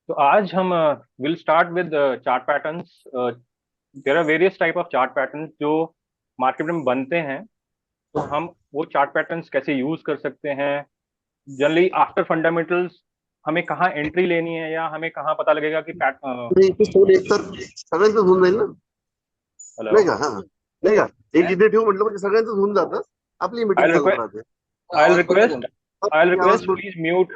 तो आज हम will start with chart patterns. There are various type of chart patterns जो मार्केट में बनते हैं। तो हम वो चार्ट पैटर्न्स कैसे यूज कर सकते हैं। जनरली आफ्टर फंडामेंटल्स हमें कहाँ एंट्री लेनी है या हमें कहाँ पता लगेगा कि नाही ते फोन एकतर सगळ्यांचंच होऊन जाईल ना. हेलो। नाही का? हा, नाही का? एक इथे ठेवू म्हटलं म्हणजे सगळ्यांचंच होऊन जातं. आपली आई मीटिंग चालत रिक्वेस्ट राहते. आई आवाज बंद रिक्वेस्ट कर. आई तुम्ही आवाज रिक्वेस्ट बंद. Please mute.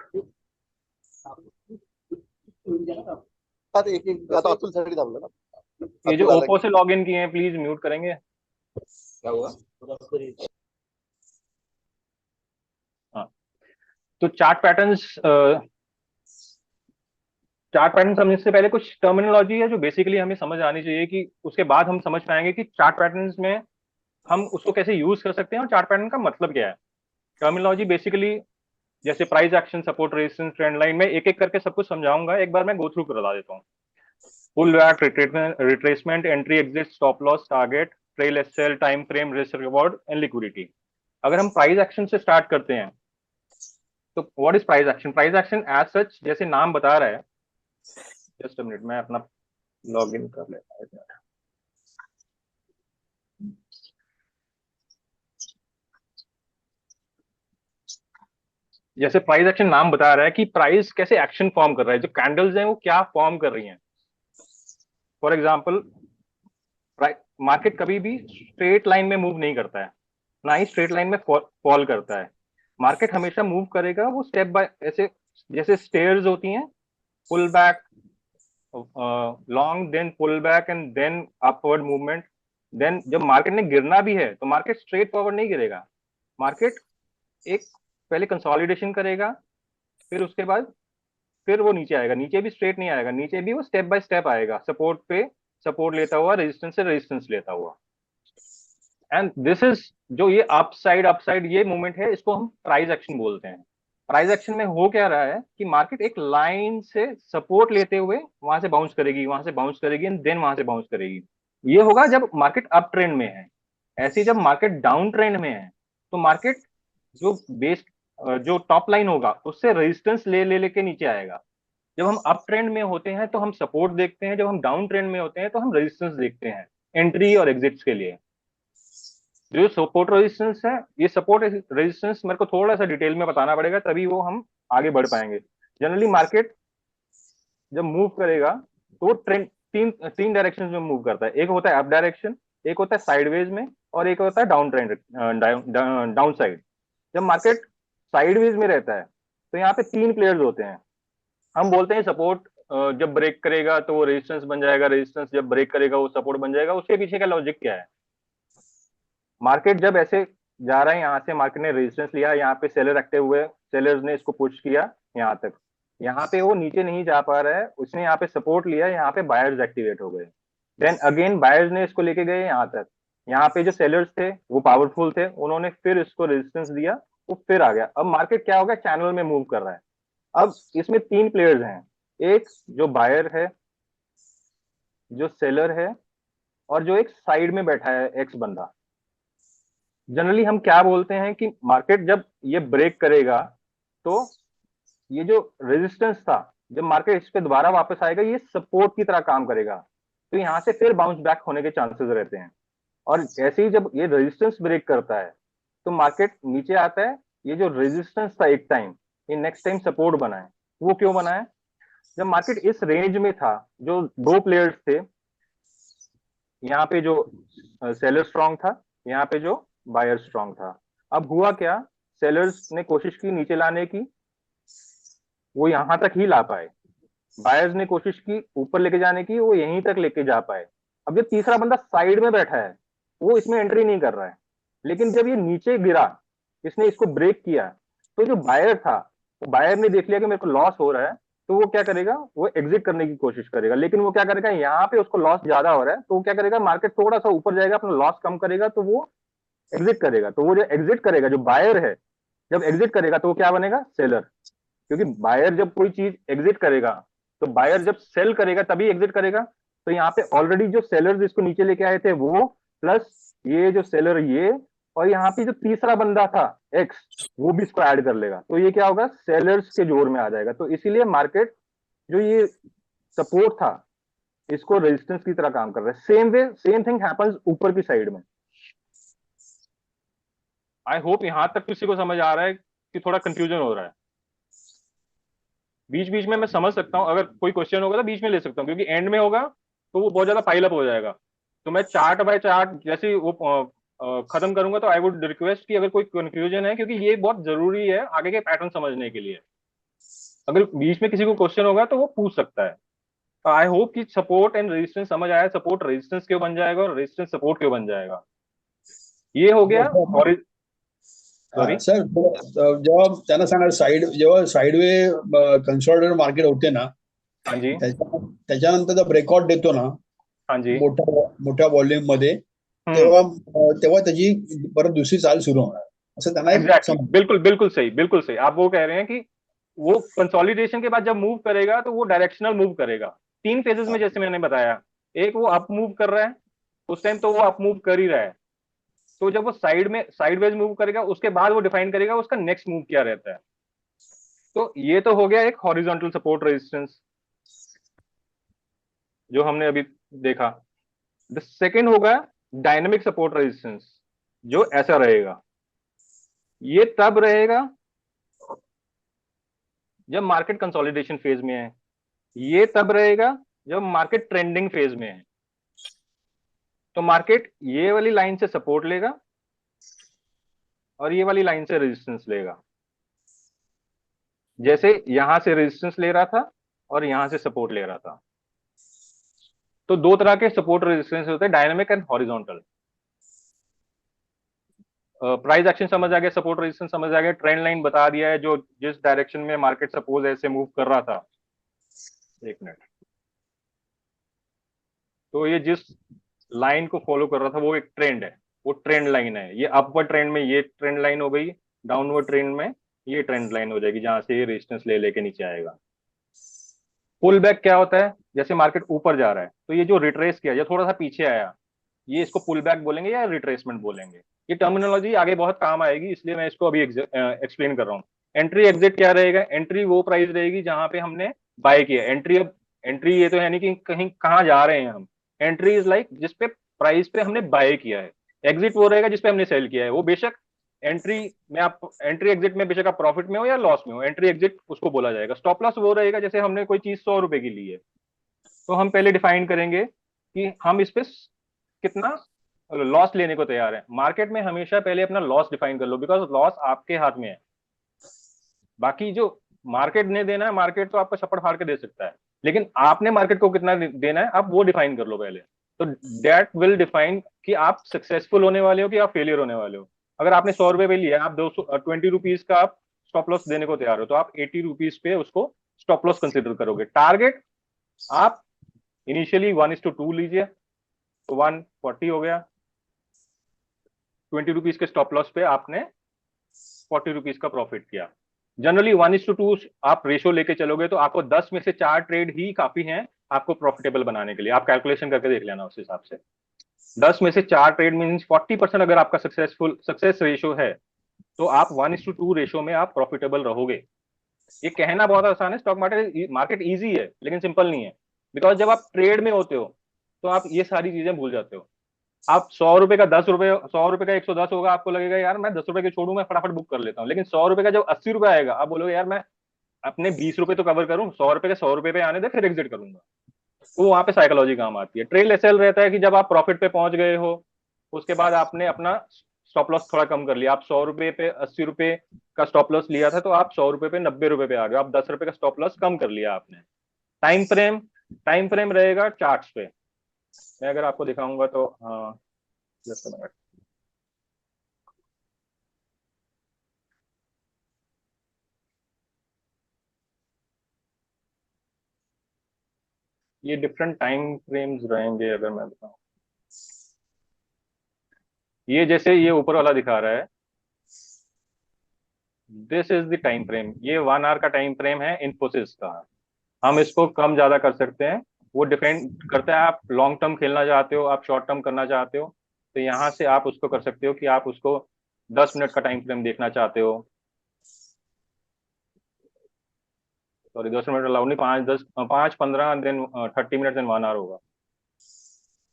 आता एक एक आता अतुल साठी थांबलं ना. ये जो अतुल आला ओप्पो की से लॉग इन किए हैं प्लीज म्यूट करेंगे। क्या हुआ? हाँ। तो चार्ट पैटर्न समझने से पहले कुछ टर्मिनोलॉजी है जो बेसिकली हमें समझ आनी चाहिए, कि उसके बाद हम समझ पाएंगे कि चार्ट पैटर्न्स में हम उसको कैसे यूज कर सकते हैं और चार्ट पैटर्न का मतलब क्या है। टर्मिनोलॉजी बेसिकली जैसे price action, support, resistance, trend line, में एक एक करके सब कुछ समझाऊंगा। एक बार मैं गो थ्रू करवा देता हूँ। Pull back, retracement, entry, exit, stop loss, target, trail, SL, time frame, risk reward and liquidity. अगर हम प्राइस एक्शन से स्टार्ट करते हैं तो what is price action? Price action as such जैसे नाम बता रहा है। जस्ट अ मिनट, मैं अपना लॉग इन कर लेता हूँ। जैसे प्राइस एक्शन नाम बता रहा है कि प्राइस कैसे एक्शन फॉर्म कर रहा है, जो कैंडल्स हैं वो क्या फॉर्म कर रही हैं। फॉर एग्जाम्पल, मार्केट कभी भी स्ट्रेट लाइन में मूव नहीं करता है, ना ही स्ट्रेट लाइन में फॉल करता है। मार्केट हमेशा मूव करेगा वो स्टेप बाय, ऐसे जैसे स्टेयर्स होती हैं, pull back, long, then pull back and then upward movement. Then जब मार्केट ने गिरना भी है तो मार्केट स्ट्रेट फॉरवर्ड नहीं गिरेगा। मार्केट एक पहले कंसोलिडेशन करेगा, फिर उसके बाद फिर वो नीचे आएगा। नीचे भी स्ट्रेट नहीं आएगा, नीचे भी वो स्टेप बाय स्टेप आएगा, सपोर्ट पे सपोर्ट लेता हुआ, रेजिस्टेंस से रेजिस्टेंस लेता हुआ। एंड दिस इज जो ये अपसाइड ये मूवमेंट है, इसको हम प्राइस एक्शन बोलते हैं। प्राइस एक्शन में हो क्या रहा है कि मार्केट एक लाइन से सपोर्ट लेते हुए वहां से बाउंस करेगी, वहां से बाउंस करेगी एंड देन वहां से बाउंस करेगी। ये होगा जब मार्केट अप ट्रेंड में है। ऐसे ही जब मार्केट डाउन ट्रेंड में है तो मार्केट जो बेस जो टॉप लाइन होगा उससे रेजिस्टेंस ले लेके नीचे आएगा। जब हम अप ट्रेंड में होते हैं तो हम सपोर्ट देखते हैं, जब हम डाउन ट्रेंड में होते हैं तो हम रेजिस्टेंस देखते हैं एंट्री और एग्जिट्स के लिए। जो सपोर्ट रेजिस्टेंस है, ये सपोर्ट रेजिस्टेंस मेरे को थोड़ा सा डिटेल में बताना पड़ेगा, तभी वो हम आगे बढ़ पाएंगे। जनरली मार्केट जब मूव करेगा तो वो ट्रेंड तीन तीन डायरेक्शन में मूव करता है। एक होता है अप डायरेक्शन, एक होता है साइडवेज में, और एक होता है डाउन ट्रेंड, डाउन साइड। जब मार्केट साइडवेज में रहता है तो यहाँ पे तीन प्लेयर्स होते हैं। हम बोलते हैं सपोर्ट जब ब्रेक करेगा तो वो रेजिस्टेंस बन जाएगा, रेजिस्टेंस जब ब्रेक करेगा वो सपोर्ट बन जाएगा। उसके पीछे का लॉजिक क्या है? मार्केट जब ऐसे जा रहा है, यहाँ से मार्केट ने रेजिस्टेंस लिया, यहाँ पे सेलर एक्टिव हुए, सेलर्स ने इसको पुश किया यहाँ तक। यहाँ पे वो नीचे नहीं जा पा रहा है, उसने यहाँ पे सपोर्ट लिया, यहाँ पे बायर्स एक्टिवेट हो गए। देन अगेन बायर्स ने इसको लेके गए यहाँ तक। यहाँ पे जो सेलर्स थे वो पावरफुल थे, उन्होंने फिर इसको रेजिस्टेंस दिया, वो फिर आ गया। अब मार्केट क्या होगा, चैनल में मूव कर रहा है। अब इसमें तीन प्लेयर्स हैं, एक जो बायर है, जो सेलर है, और जो एक साइड में बैठा है एक्स बंदा। जनरली हम क्या बोलते हैं कि मार्केट जब ये ब्रेक करेगा तो ये जो रेजिस्टेंस था, जब मार्केट इस पे दोबारा वापस आएगा ये सपोर्ट की तरह काम करेगा, तो यहाँ से फिर बाउंस बैक होने के चांसेस रहते हैं। और ऐसे ही जब ये रेजिस्टेंस ब्रेक करता है तो मार्केट नीचे आता है। ये जो रेजिस्टेंस था एक टाइम, ये नेक्स्ट टाइम सपोर्ट बना है। वो क्यों बना है? जब मार्केट इस रेंज में था, जो दो प्लेयर्स थे, यहाँ पे जो सेलर स्ट्रांग था, यहाँ पे जो बायर स्ट्रांग था। अब हुआ क्या, सेलर्स ने कोशिश की नीचे लाने की, वो यहां तक ही ला पाए। बायर्स ने कोशिश की ऊपर लेके जाने की, वो यहीं तक लेके जा पाए। अब जब तीसरा बंदा साइड में बैठा है, वो इसमें एंट्री नहीं कर रहा है। लेकिन जब ये नीचे गिरा, इसने इसको ब्रेक किया, तो जो बायर था, वो बायर ने देख लिया कि मेरे को लॉस हो रहा है, तो वो क्या करेगा, वो एग्जिट करने की कोशिश करेगा। लेकिन वो क्या करेगा, यहाँ पे उसको लॉस ज्यादा हो रहा है, तो वो क्या करेगा, मार्केट थोड़ा सा ऊपर जाएगा, अपना लॉस कम करेगा, तो वो एग्जिट करेगा। तो वो जो एग्जिट करेगा, जो बायर है, जब एग्जिट करेगा तो वो क्या बनेगा, सेलर। क्योंकि बायर जब कोई चीज एग्जिट करेगा, तो बायर जब सेल करेगा तभी एग्जिट करेगा। तो यहाँ पे ऑलरेडी जो सेलर्स इसको नीचे लेके आए थे वो, प्लस ये जो सेलर ये, और यहाँ पे जो तीसरा बंदा था एक्स, वो भी इसको ऐड कर लेगा। तो ये क्या होगा, सेलर्स के जोर में आ जाएगा। तो इसीलिए मार्केट जो ये सपोर्ट था इसको रेजिस्टेंस की तरह काम कर रहा है। सेम थिंग हैपेंस ऊपर की साइड में। आई होप यहां तक किसी को समझ आ रहा है कि थोड़ा कंफ्यूजन हो रहा है। बीच बीच में मैं समझ सकता हूं, अगर कोई क्वेश्चन होगा तो बीच में ले सकता हूं, क्योंकि एंड में होगा तो वो बहुत ज्यादा पाइल अप हो जाएगा। तो मैं चार्ट बाय चार्ट जैसे ही वो खत्म करूंगा तो आई वुड रिक्वेस्ट कि अगर कोई कंफ्यूजन है, क्योंकि ये बहुत जरूरी है आगे के पैटर्न समझने के लिए, अगर बीच में किसी को क्वेश्चन होगा तो वो पूछ सकता है। आई होप कि सपोर्ट एंड रेजिस्टेंस समझ आया, सपोर्ट रेजिस्टेंस क्यों बन जाएगा और रेजिस्टेंस सपोर्ट क्यों बन जाएगा। ये हो गया। और सॉरी। सर जेव्हा त्यांना सांगा साईड जेव्हा साईडवे कन्सॉलिडेटेड मार्केट होते ना, हाँ जी। त्याच्यानंतर ब्रेकआउट देतो ना हाँ जी। मोठ्या व्हॉल्यूम मध्ये, तेव्हा तेव्हा त्याची परत दुसरी चाल सुरू होणार असं त्यांना एक एग्जैक्टली समज. बिल्कुल बिल्कुल सही, बिल्कुल सही। आप वो कह रहे हैं कि वो कंसोलिडेशन के बाद जब मूव करेगा तो वो डायरेक्शनल मूव करेगा। 3 फेजेस में जैसे मैंने बताया, एक वो अप मूव कर रहा है उस टाइम तो वो अप मूव कर ही रहा है। तो जब वो साइड में साइडवेज मूव करेगा उसके बाद वो डिफाइन करेगा उसका नेक्स्ट मूव क्या रहता है। तो ये तो हो गया एक हॉरिजॉन्टल सपोर्ट रेजिस्टेंस जो हमने अभी देखा। द सेकेंड होगा डायनेमिक सपोर्ट रेजिस्टेंस, जो ऐसा रहेगा। ये तब रहेगा जब मार्केट कंसोलिडेशन फेज में है। ये तब रहेगा जब मार्केट ट्रेंडिंग फेज में है। तो मार्केट ये वाली लाइन से सपोर्ट लेगा और ये वाली लाइन से रेजिस्टेंस लेगा। जैसे यहां से रेजिस्टेंस ले रहा था और यहां से सपोर्ट ले रहा था। तो दो तरह के सपोर्ट रेजिस्टेंस होते हैं, dynamic and horizontal. Price action समझ आ गया, सपोर्ट रेजिस्टेंस समझ आ गया, ट्रेंड लाइन बता दिया है जो जिस डायरेक्शन में मार्केट सपोज ऐसे मूव कर रहा था। एक मिनट। तो ये जिस लाइन को फॉलो कर रहा था वो एक ट्रेंड है, वो ट्रेंड लाइन है। ये अपवर्ड ट्रेंड में ये ट्रेंड लाइन हो गई, डाउनवर्ड ट्रेंड में ये ट्रेंड लाइन हो जाएगी जहां से ये रेजिस्टेंस ले लेके नीचे आएगा। पुल बैक क्या होता है, जैसे मार्केट ऊपर जा रहा है तो ये जो रिट्रेस किया या थोड़ा सा पीछे आया, ये इसको पुल बैक बोलेंगे या रिट्रेसमेंट बोलेंगे। ये टर्मिनोलॉजी आगे बहुत काम आएगी, इसलिए मैं इसको अभी एक्सप्लेन कर रहा हूँ। एंट्री एग्जिट क्या रहेगा, एंट्री वो प्राइस रहेगी जहां पे हमने बाय किया। एंट्री, अब एंट्री ये तो है नहीं कि कहीं कहाँ जा रहे हैं हम। एंट्री इज लाइक जिसपे प्राइस पे हमने बाय किया है। एग्जिट वो रहेगा जिसपे हमने सेल किया है। वो बेशक एंट्री में आप एंट्री एग्जिट में बेशक आप प्रॉफिट में हो या लॉस में हो, एंट्री एग्जिट उसको बोला जाएगा। स्टॉप लॉस वो रहेगा जैसे हमने कोई चीज 100 रुपए की ली है तो हम पहले डिफाइन करेंगे कि हम इस पे कितना लॉस लेने को तैयार है। मार्केट में हमेशा पहले अपना लॉस डिफाइन कर लो, बिकॉज लॉस आपके हाथ में है। बाकी जो मार्केट ने देना है, मार्केट तो आपको छप्पड़ फाड़ के दे सकता है, लेकिन आपने मार्केट को कितना देना है आप वो डिफाइन कर लो पहले। तो दैट विल डिफाइन कि आप सक्सेसफुल होने वाले हो कि आप फेलियर होने वाले हो। अगर आपने 100 रुपए पे लिया, आप 20 रुपीज का आप स्टॉप लॉस देने को तैयार हो, तो आप 80 रुपीज पे उसको स्टॉप लॉस कंसिडर करोगे। टारगेट आप इनिशियली 1:2 लीजिए, तो 140 हो गया। 20 रुपीज के स्टॉप लॉस पे आपने 40 रुपीज का प्रॉफिट किया। जनरली 1:2 आप रेशो लेके चलोगे तो आपको 10 में से 4 ट्रेड ही काफी हैं आपको प्रॉफिटेबल बनाने के लिए। आप कैलकुलेशन करके देख लेना उस हिसाब से। 10 में से 4 ट्रेड मीन्स 40% अगर आपका सक्सेस रेशो है तो आप 1:2 रेशो में आप प्रॉफिटेबल रहोगे। ये कहना बहुत आसान है, स्टॉक मार्केट मार्केट ईजी है लेकिन सिंपल नहीं है। बिकॉज जब आप ट्रेड में होते हो तो आप ये सारी चीजें भूल जाते हो। आप 100 रुपए का 10 रुपए, 100 रुपए का 110 होगा, आपको लगेगा यार मैं 10 रुपए के छोड़ू, मैं फटाफट बुक कर लेता हूँ। लेकिन 100 रुपए का जब 80 रुपए आएगा आप बोलोगे यार मैं अपने 20 रुपए तो कवर करूँ, 100 रुपए के 100 रुपए पे आने दे फिर एग्जिट करूंगा। तो वहां पे साइकोलॉजी काम आती है। ट्रेल एसएल रहता है कि जब आप प्रॉफिट पे पहुंच गए हो उसके बाद आपने अपना स्टॉप लॉस थोड़ा कम कर लिया। आप 100 रुपए पे 80 रुपए का स्टॉप लॉस लिया था तो आप 100 रुपए पे 90 रुपए पे आ गए, आप 10 रुपए का स्टॉप लॉस कम कर लिया आपने। टाइम फ्रेम रहेगा चार्ट्स पे। मैं अगर आपको दिखाऊंगा तो हाँ, जस्ट अ मिनट। ये डिफरेंट टाइम फ्रेम्स रहेंगे अगर मैं बताऊं। ये जैसे ये ऊपर वाला दिखा रहा है, this is the time frame. ये 1 आवर का टाइम फ्रेम है इन्फोसिस का। हम इसको कम ज्यादा कर सकते हैं, वो डिपेंड करता है आप लॉन्ग टर्म खेलना चाहते हो, आप शॉर्ट टर्म करना चाहते हो। तो यहाँ से आप उसको कर सकते हो कि आप उसको 10 मिनट का टाइम फ्रेम देखना चाहते हो। सॉरी 10 मिनट अलाउड नहीं, 5-15 देन 30 मिनट देन 1 आवर होगा।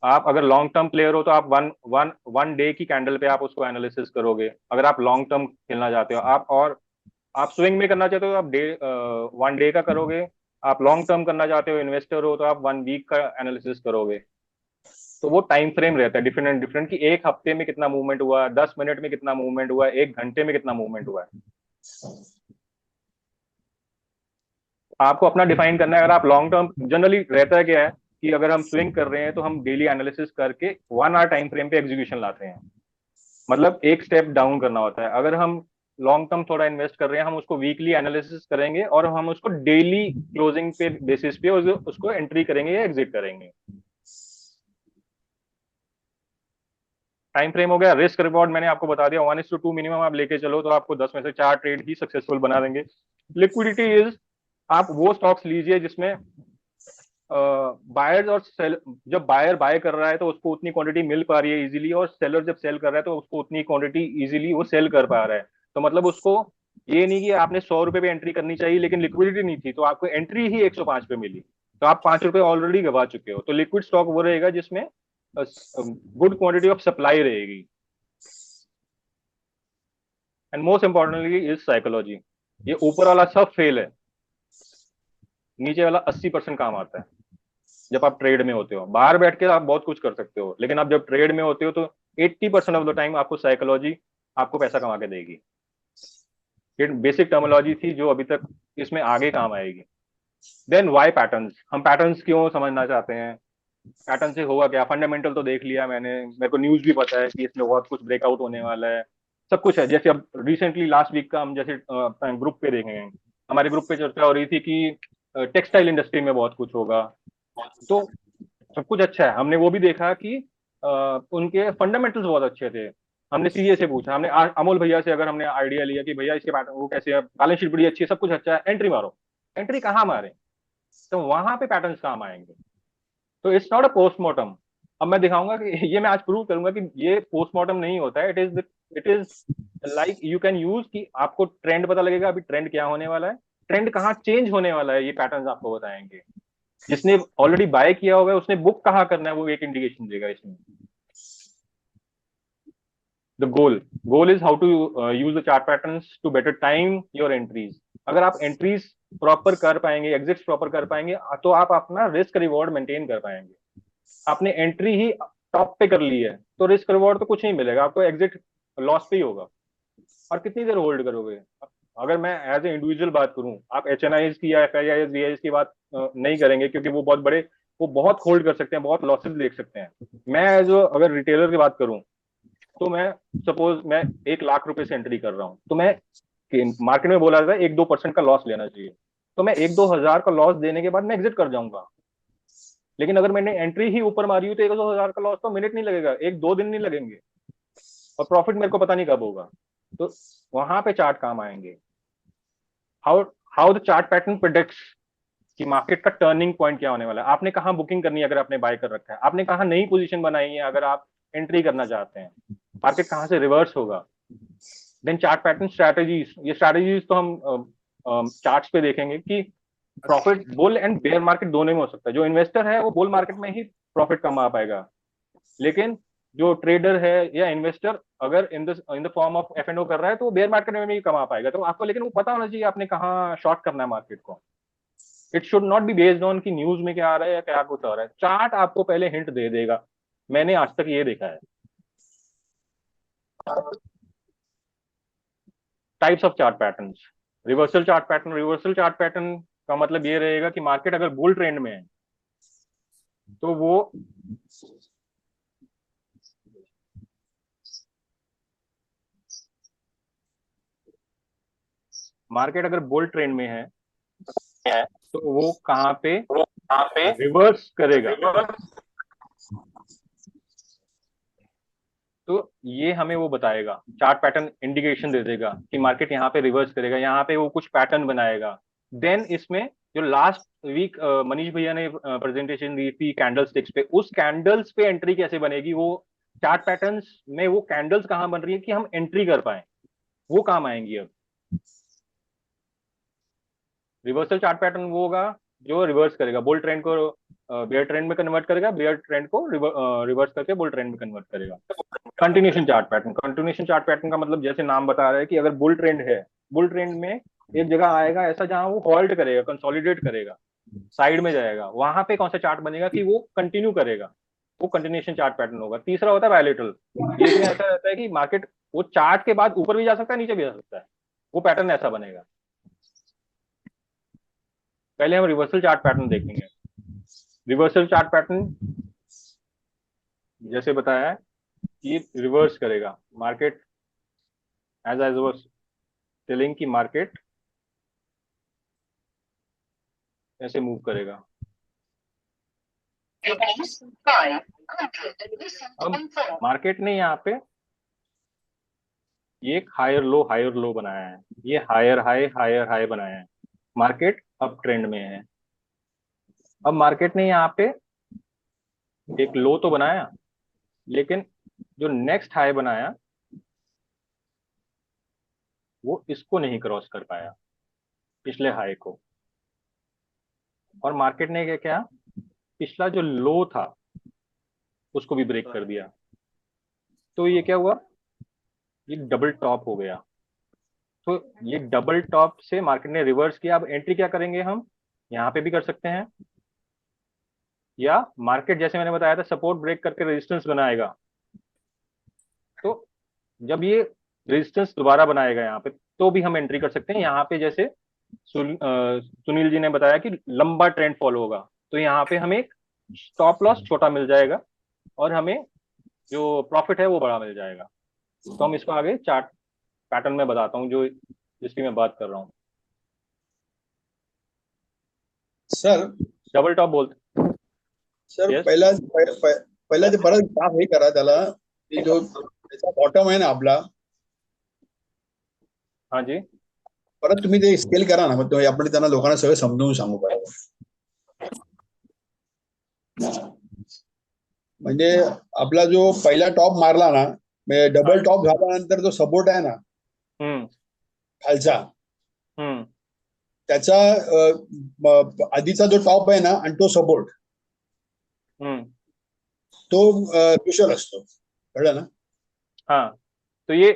आप अगर लॉन्ग टर्म प्लेयर हो तो आप वन वन वन डे की कैंडल पे आप उसको एनालिसिस करोगे, अगर आप लॉन्ग टर्म खेलना चाहते हो आप, और आप स्विंग में करना चाहते हो तो आप 1 डे का करोगे, आप लॉन्ग टर्म करना चाहते हो इन्वेस्टर हो तो आप 1 वीक का एनालिसिस करोगे। तो वो टाइम फ्रेम रहता है डिफरेंट एंड डिफरेंट, कि एक हफ्ते में कितना मूवमेंट हुआ, 10 मिनट में कितना मूवमेंट हुआ, 1 घंटे में कितना मूवमेंट हुआ है, आपको अपना डिफाइन करना है। अगर आप लॉन्ग टर्म, जनरली रहता है क्या है कि अगर हम स्विंग कर रहे हैं तो हम डेली एनालिसिस करके 1 आवर टाइम फ्रेम पे एग्जीक्यूशन लाते हैं, मतलब एक स्टेप डाउन करना होता है। अगर हम लॉन्ग टर्म थोड़ा इन्वेस्ट कर रहे हैं, हम उसको वीकली एनालिसिस करेंगे और हम उसको डेली क्लोजिंग पे बेसिस पे उसको एंट्री करेंगे या एग्जिट करेंगे। टाइम फ्रेम हो गया। रिस्क रिवॉर्ड मैंने आपको बता दिया, 1:2 मिनिमम आप लेके चलो तो आपको 10 में से 4 ट्रेड ही सक्सेसफुल बना देंगे। लिक्विडिटी इज, आप वो स्टॉक्स लीजिए जिसमें बायर्स और सेल, जब बायर बाय कर रहा है तो उसको उतनी क्वांटिटी मिल पा रही है इजीली, और सेलर जब सेल कर रहा है तो उसको उतनी क्वांटिटी इजीली वो सेल कर पा रहा है। तो मतलब उसको ये नहीं कि आपने 100 रुपए पे एंट्री करनी चाहिए लेकिन लिक्विडिटी नहीं थी तो आपको एंट्री ही 105 पे मिली, तो आप 5 रुपए ऑलरेडी गवा चुके हो। तो लिक्विड स्टॉक वो रहेगा जिसमें गुड क्वांटिटी ऑफ सप्लाई रहेगी। And most importantly is psychology. ये ऊपर वाला सब फेल है, नीचे वाला 80% काम आता है। जब आप ट्रेड में होते हो, बाहर बैठ के आप बहुत कुछ कर सकते हो, लेकिन आप जब ट्रेड में होते हो तो 80% ऑफ द टाइम आपको साइकोलॉजी आपको पैसा कमा के देगी। ये बेसिक टर्मिनोलॉजी थी जो अभी तक इसमें आगे काम आएगी। देन वाई पैटर्न्स, हम पैटर्न्स क्यों समझना चाहते हैं, पैटर्न से होगा क्या। फंडामेंटल तो देख लिया मैंने, मेरे को न्यूज भी पता है कि इसमें बहुत कुछ ब्रेकआउट होने वाला है, सब कुछ है। जैसे अब रिसेंटली लास्ट वीक का हम जैसे ग्रुप पे देखेंगे, हमारे ग्रुप पे चर्चा हो रही थी कि टेक्सटाइल इंडस्ट्री में बहुत कुछ होगा, तो सब कुछ अच्छा है। हमने वो भी देखा कि उनके फंडामेंटल्स बहुत अच्छे थे। हमने सीए से पूछा, हमने अमोल भैया से अगर हमने आइडिया लिया कि भैया इसके पैटर्न वो कैसे है, बैलेंस शीट बड़ी अच्छी है, सब कुछ अच्छा है, एंट्री मारो। एंट्री कहाँ मारे, तो वहां पे पैटर्न्स काम आएंगे। तो इट्स नॉट अ पोस्टमार्टम। अब मैं दिखाऊंगा कि ये मैं आज प्रूव करूंगा कि ये पोस्टमार्टम नहीं होता है। It is like you can use, कि आपको ट्रेंड पता लगेगा अभी ट्रेंड क्या होने वाला है, ट्रेंड कहाँ चेंज होने वाला है, ये पैटर्न्स आपको बताएंगे। जिसने ऑलरेडी बाय किया होगा उसने बुक कहाँ करना है वो एक इंडिकेशन देगा इसमें। The goal is how to use the chart patterns to better time your entries. अगर आप एंट्रीज प्रॉपर कर पाएंगे, एग्जिट्स प्रॉपर कर पाएंगे, तो आप अपना रिस्क रिवॉर्ड मेंटेन कर पाएंगे। आपने एंट्री ही टॉप पे कर ली है तो रिस्क रिवॉर्ड तो कुछ नहीं मिलेगा आपको, एग्जिट लॉस पे ही होगा। और कितनी देर होल्ड करोगे। अगर मैं एज ए इंडिविजुअल बात करूं, आप HNIs की या FIIs VIs की बात नहीं करेंगे क्योंकि वो बहुत बड़े, वो बहुत होल्ड कर सकते हैं, बहुत लॉसेस देख सकते हैं। मैं एज अगर रिटेलर की बात करूं तो मैं सपोज मैं 1 लाख रुपए से एंट्री कर रहा हूं, तो मैं मार्केट में बोला जाता है 1-2% का लॉस लेना चाहिए, तो मैं 1-2 हजार का लॉस देने के बाद मैं एग्जिट कर जाऊंगा। लेकिन अगर मैंने एंट्री ही ऊपर मारी हुई तो 1-2 हजार का लॉस तो मिनट नहीं लगेगा, 1-2 दिन नहीं लगेंगे, और प्रॉफिट मेरे को पता नहीं कब होगा। तो वहां पे चार्ट काम आएंगे। How how the chart pattern predicts कि मार्केट का टर्निंग पॉइंट क्या होने वाला है, आपने कहाँ बुकिंग करनी है अगर आपने बाय कर रखा है, आपने कहाँ नई पोजीशन बनाई है अगर आप एंट्री करना चाहते हैं, मार्केट कहाँ से रिवर्स होगा। देन चार्ट पैटर्न स्ट्रैटेजीज, ये स्ट्रैटेजीज तो हम चार्ट्स पे देखेंगे कि profit bull and bear market दोनों में हो सकता है। जो इन्वेस्टर है वो बुल मार्केट में ही प्रॉफिट कमा पाएगा, लेकिन जो ट्रेडर है या इन्वेस्टर अगर in the form of F&O कर रहा है तो वो बेयर मार्केट में भी कमा पाएगा। तो आपको लेकिन वो पता होना चाहिए आपने कहाँ शॉर्ट करना है मार्केट को। It should not be based on कि न्यूज में क्या आ रहा है या क्या कुछ हो रहा है। चार्ट आपको पहले हिंट दे देगा, मैंने आज तक ये देखा है। Types of chart patterns, reversal chart pattern का मतलब ये रहेगा कि मार्केट अगर बुल ट्रेंड में है तो वो मार्केट अगर बुल ट्रेंड में है तो वो कहाँ पे रिवर्स करेगा। तो ये हमें वो बताएगा, चार्ट पैटर्न इंडिकेशन दे देगा कि मार्केट यहाँ पे रिवर्स करेगा, यहाँ पे वो कुछ पैटर्न बनाएगा। देन इसमें जो लास्ट वीक मनीष भैया ने प्रेजेंटेशन दी थी कैंडल स्टिक्स पे, उस कैंडल्स पे एंट्री कैसे बनेगी, वो चार्ट पैटर्न्स में वो कैंडल्स कहाँ बन रही है कि हम एंट्री कर पाए, वो काम आएंगी अब। रिवर्सल चार्ट पैटर्न वो होगा जो रिवर्स करेगा, बुल ट्रेंड को बेयर ट्रेंड में कन्वर्ट करेगा, बेयर ट्रेंड को रिवर्स करके बुल ट्रेंड में कन्वर्ट करेगा। Continuation chart pattern, continuation chart pattern का मतलब जैसे नाम बता रहा है कि अगर बुल ट्रेंड है, बुल ट्रेंड में एक जगह आएगा ऐसा जहां वो होल्ड करेगा, कंसोलिडेट करेगा, साइड में जाएगा, वहां पे कौन सा चार्ट बनेगा कि वो कंटिन्यू करेगा, वो कंटिन्यूशन चार्ट पैटर्न होगा। तीसरा होता है बायलेटरल, ये इसमें ऐसा रहता है कि मार्केट वो चार्ट के बाद ऊपर भी जा सकता है, नीचे भी जा सकता है, वो पैटर्न ऐसा बनेगा। पहले हम रिवर्सल चार्ट पैटर्न देखेंगे। रिवर्सल चार्ट पैटर्न जैसे बताया है कि रिवर्स करेगा market, as I was telling कि मार्केट ऐसे मूव करेगा। अब मार्केट ने यहाँ पे ये एक हायर लो बनाया है, ये हायर हाई बनाया है, मार्केट अप ट्रेंड में है। अब मार्केट ने यहाँ पे एक लो तो बनाया, लेकिन जो नेक्स्ट हाई बनाया वो इसको नहीं क्रॉस कर पाया, पिछले हाई को। और मार्केट ने क्या किया, पिछला जो लो था उसको भी ब्रेक कर दिया। तो ये क्या हुआ, ये डबल टॉप हो गया। तो ये डबल टॉप से मार्केट ने रिवर्स किया। अब एंट्री क्या करेंगे हम, यहाँ पे भी कर सकते हैं, या मार्केट जैसे मैंने बताया था सपोर्ट ब्रेक करके रेजिस्टेंस बनाएगा। तो जब ये रेजिस्टेंस दोबारा बनाएगा यहाँ पे, तो भी हम एंट्री कर सकते हैं। यहाँ पे जैसे सुनील जी ने बताया कि लंबा ट्रेंड फॉलो होगा, तो यहाँ पे हमें स्टॉप लॉस छोटा मिल जाएगा और हमें जो प्रॉफिट है वो बड़ा मिल जाएगा। तो हम इसको आगे चार्ट पैटर्न में बताता हूँ जो जिसकी मैं बात कर रहा हूँ। सर डबल टॉप बोलते। सर यस, पहिला ते परत ग्राफ हे करा त्याला, की जो त्याचा बॉटम आहे ना आपला, हाँ जी, परत तुम्ही ते स्केल करा ना, मग आपण त्यांना लोकांना सगळं समजावून सांगू बरोबर। म्हणजे आपला जो पहिला टॉप मारला ना, म्हणजे डबल टॉप झाल्यानंतर जो सपोर्ट आहे ना हम्म खालचा, हम्म त्याचा आधीचा जो टॉप आहे ना आणि तो सपोर्ट, हम्म तो क्रुशियल असतो, कळलं ना? हाँ, तो ये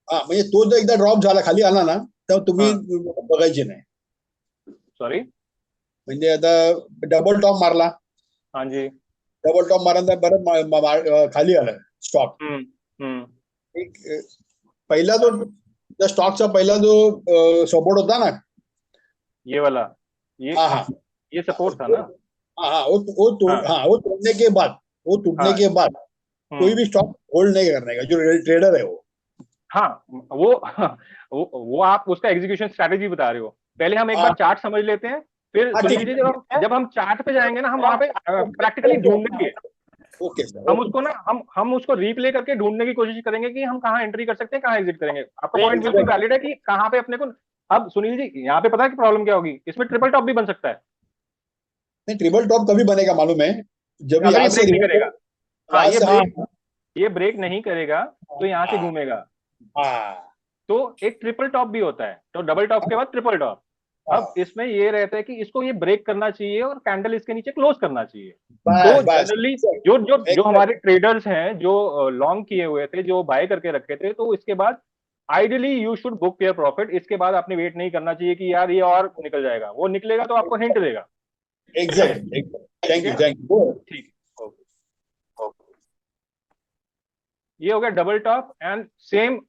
हा, म्हणजे तो जर एकदा ड्रॉप झाला, खाली आला ना, तर तुम्ही हाँ, बघायचे नाही। सॉरी, म्हणजे आता डबल टॉप मारला, हाँ जी, डबल टॉप मारल्यानंतर परत खाली आलं स्टॉक, हम्म, एक पहिला जो त्या स्टॉकचा पहिला जो सपोर्ट होता ना, ये वाला, ये हाँ हाँ ये सपोर्ट था ना। हाँ हाँ, हाँ वो तोड़ने के बाद, वो टूटने हाँ, के बाद कोई भी स्टॉक होल्ड नहीं करने का, जो ट्रेडर है वो। हाँ वो वो आप उसका एग्जीक्यूशन स्ट्रैटेजी बता रहे हो। पहले हम एक बार हाँ चार्ट समझ लेते हैं, फिर हाँ, सुनील ठीक जी है। जब हम चार्ट पे जाएंगे ना, हम वहां पे प्रैक्टिकली ढूंढेंगे। ओके सर, हम उसको ना हम उसको रिप्ले करके ढूंढने की कोशिश करेंगे कि हम कहाँ एंट्री कर सकते हैं, कहाँ एग्जिट करेंगे। आपका पॉइंट बिल्कुल वैलिड है कि कहाँ पे अपने को। अब सुनील जी यहाँ पे पता है कि प्रॉब्लम क्या होगी, इसमें ट्रिपल टॉप भी बन सकता है नहीं ट्रिपल टॉप कभी बनेगा मालूम है, जब अगर यहाँ ये से ब्रेक नहीं करेगा। हाँ, यहाँ से, हाँ ये ब्रेक नहीं करेगा तो यहाँ से घूमेगा। हाँ तो एक ट्रिपल टॉप भी होता है, तो डबल टॉप के बाद ट्रिपल टॉप। अब हाँ, इसमें ये रहता है कि इसको ये ब्रेक करना चाहिए और कैंडल इसके नीचे क्लोज करना चाहिए। तो बस बस जनरली जो जो जो हमारे exactly। ट्रेडर्स हैं जो लॉन्ग किए हुए थे, जो बाय करके रखे थे, तो इसके बाद ideally you should book your profit. इसके बाद आपने वेट नहीं करना चाहिए कि यार ये और निकल जाएगा, वो निकलेगा तो आपको हिंट देगा। एग्जैक्ट, ठीक थैंक यू है, थैंक यू। ठीक है, ओके। ये हो गया डबल टॉप। एंड सेम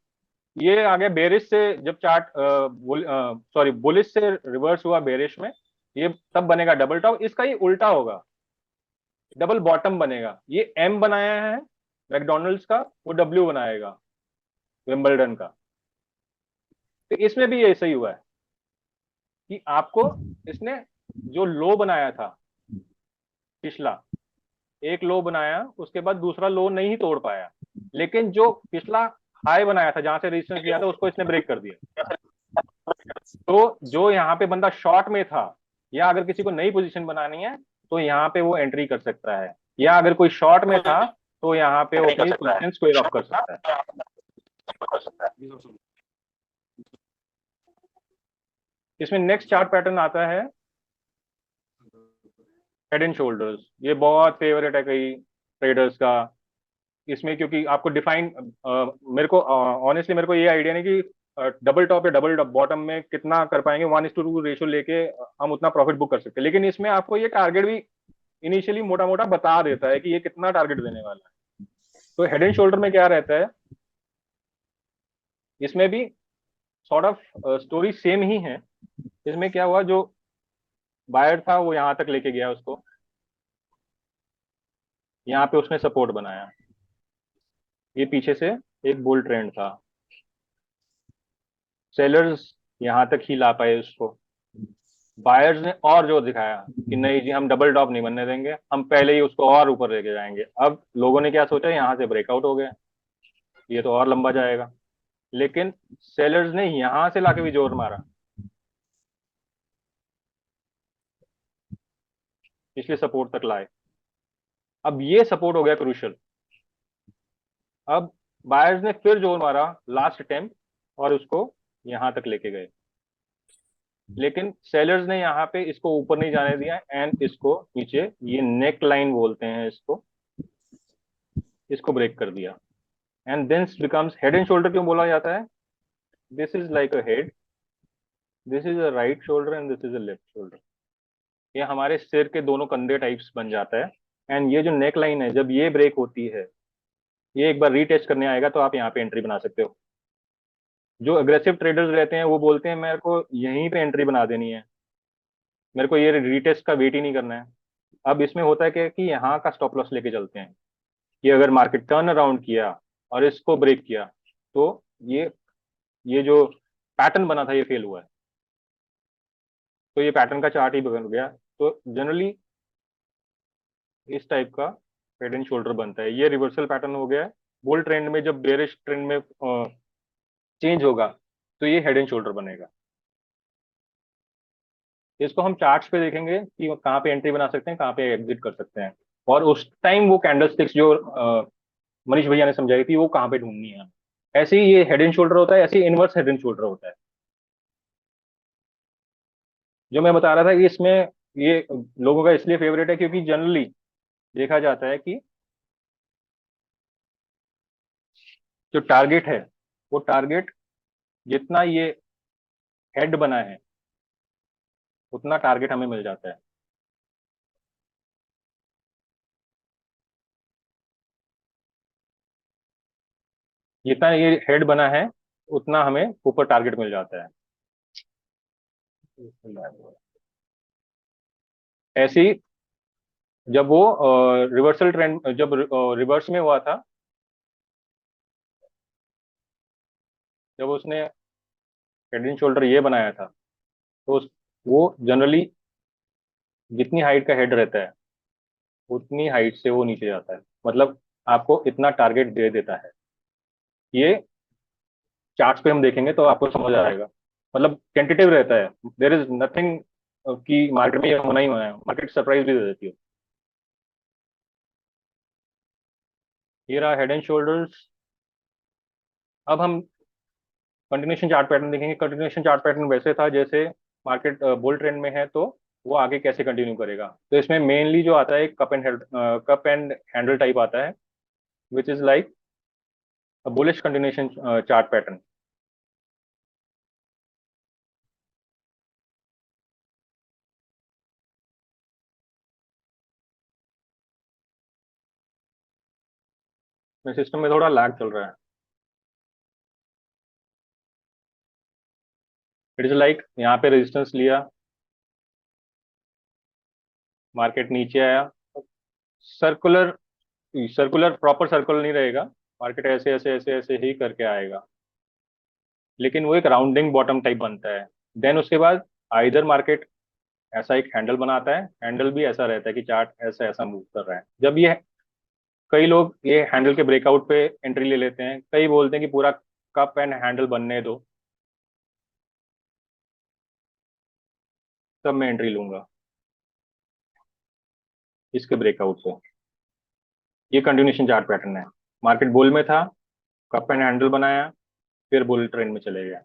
ये आ गया बेरिश से, जब चार्ट बुलिश से रिवर्स हुआ बेरिश में, ये तब बनेगा डबल टॉप। इसका ये उल्टा होगा, डबल बॉटम बनेगा। ये एम बनाया है मैकडोनल्ड्स का, वो डब्ल्यू बनाएगा विंबलडन का। तो इसमें भी ऐसा ही हुआ है कि आपको इसने जो लो बनाया था पिछला, एक लो बनाया, उसके बाद दूसरा लो नहीं तोड़ पाया, लेकिन जो पिछला हाई बनाया था जहां से रेजिस्टेंस लिया था उसको इसने ब्रेक कर दिया। तो जो यहाँ पे बंदा शॉर्ट में था, या अगर किसी को नई पोजीशन बनानी है तो यहाँ पे वो एंट्री कर सकता है, या अगर कोई शॉर्ट में था तो यहाँ पे वो अपनी पोजीशन स्क्वायर ऑफ कर सकता है। इसमें नेक्स्ट चार्ट पैटर्न आता है हेड एंड शोल्डर्स। ये बहुत फेवरेट है कई ट्रेडर्स का। इसमें क्योंकि आपको डिफाइन, मेरे को ऑनेस्टली मेरे को ये आइडिया नहीं कि डबल टॉप या डबल बॉटम में कितना कर पाएंगे, 1:2 रेशियो लेके हम उतना प्रॉफिट बुक कर सकते हैं। लेकिन इसमें आपको ये टारगेट भी इनिशियली मोटा मोटा बता देता है कि ये कितना टारगेट देने वाला है। तो हेड एंड शोल्डर में क्या रहता है, इसमें भी सॉर्ट ऑफ स्टोरी सेम ही है। इसमें क्या हुआ, जो बायर था वो यहां तक लेके गया उसको, यहाँ पे उसने सपोर्ट बनाया, ये पीछे से एक बुल ट्रेंड था, सेलर्स यहां तक ही ला पाए उसको। बायर्स ने और जो दिखाया कि नहीं जी हम डबल टॉप नहीं बनने देंगे, हम पहले ही उसको और ऊपर लेके जाएंगे। अब लोगों ने क्या सोचा, यहाँ से ब्रेकआउट हो गया, ये तो और लंबा जाएगा। लेकिन सेलर्स ने यहां से लाके भी जोर मारा, इसलिए सपोर्ट तक लाए। अब ये सपोर्ट हो गया क्रूशल। अब बायर्स ने फिर जोर मारा लास्ट अटेम्प्ट और उसको यहां तक लेके गए। लेकिन सेलर्स ने यहाँ पे इसको ऊपर नहीं जाने दिया एंड इसको नीचे, ये नेक लाइन बोलते हैं इसको ब्रेक कर दिया। And then becomes head and shoulder. क्यों बोला जाता है, this is like a head, this is a right shoulder and this is a left shoulder. ये हमारे सिर के दोनों कंधे टाइप्स बन जाता है। एंड ये जो नेक लाइन है, जब ये ब्रेक होती है, ये एक बार रीटेस्ट करने आएगा तो आप यहाँ पे एंट्री बना सकते हो। जो अग्रेसिव ट्रेडर्स रहते हैं वो बोलते हैं मेरे को यहीं पे एंट्री बना देनी है, मेरे को ये रीटेस्ट का वेट ही नहीं करना है। अब इसमें होता है क्या कि यहाँ का स्टॉप लॉस लेके चलते हैं कि अगर मार्केट टर्न अराउंड किया और इसको ब्रेक किया तो ये जो पैटर्न बना था ये फेल हुआ है, तो ये पैटर्न का चार्ट ही बन गया। तो जनरली इस टाइप का हेड एंड शोल्डर बनता है। ये रिवर्सल पैटर्न हो गया है। बुल ट्रेंड में जब बेरिश ट्रेंड में चेंज होगा तो ये हेड एंड शोल्डर बनेगा। इसको हम चार्ट्स पे देखेंगे कि कहाँ पे एंट्री बना सकते हैं, कहाँ पे एग्जिट कर सकते हैं, और उस टाइम वो कैंडल स्टिक्स जो मनीष भैया ने समझाई थी वो कहाँ पे ढूंढनी है। ऐसे ही ये हेड एंड शोल्डर होता है, ऐसे ही इनवर्स हेड एंड शोल्डर होता है। जो मैं बता रहा था कि इसमें ये लोगों का इसलिए फेवरेट है क्योंकि जनरली देखा जाता है कि जो टारगेट है वो टारगेट जितना ये हेड बना है उतना टारगेट हमें मिल जाता है। जितना ये हेड बना है उतना हमें ऊपर टारगेट मिल जाता है। ऐसे ही जब वो रिवर्सल ट्रेंड जब रिवर्स में हुआ था, जब उसने हेड एंड शोल्डर ये बनाया था, तो वो जनरली जितनी हाइट का हेड रहता है उतनी हाइट से वो नीचे जाता है, मतलब आपको इतना टारगेट दे देता है। ये चार्ट्स पे हम देखेंगे तो आपको समझ आएगा, मतलब टेंटेटिव रहता है, देर इज नथिंग कि मार्केट में ये होना ही होना है, मार्केट सरप्राइज भी दे देती है। ये रहा हेड एंड शोल्डर्स। अब हम कंटिन्यूशन चार्ट पैटर्न देखेंगे। कंटिन्यूशन चार्ट पैटर्न वैसे था जैसे मार्केट बुल ट्रेंड में है तो वो आगे कैसे कंटिन्यू करेगा। तो इसमें मेनली जो आता है कप एंड हैंडल टाइप आता है, which is like bullish continuation chart pattern. System में थोड़ा लैग चल रहा है। इट इज लाइक यहाँ पे रेजिस्टेंस लिया, मार्केट नीचे आया, सर्कुलर सर्कुलर प्रॉपर सर्कुलर नहीं रहेगा, मार्केट ऐसे ऐसे ऐसे ऐसे ही करके आएगा, लेकिन वो एक राउंडिंग बॉटम टाइप बनता है। देन उसके बाद आइदर मार्केट ऐसा एक हैंडल बनाता है, हैंडल भी ऐसा रहता है कि चार्ट ऐसा ऐसा मूव कर रहा है। जब ये कई लोग ये हैंडल के ब्रेकआउट पे एंट्री ले लेते हैं, कई बोलते हैं कि पूरा कप एंड हैंडल बनने दो तब मैं एंट्री लूंगा इसके ब्रेकआउट से। ये कंटिन्यूशन चार्ट पैटर्न है। मार्केट बुल में था, कप एंड हैंडल बनाया, फिर बुल ट्रेंड में चले गया।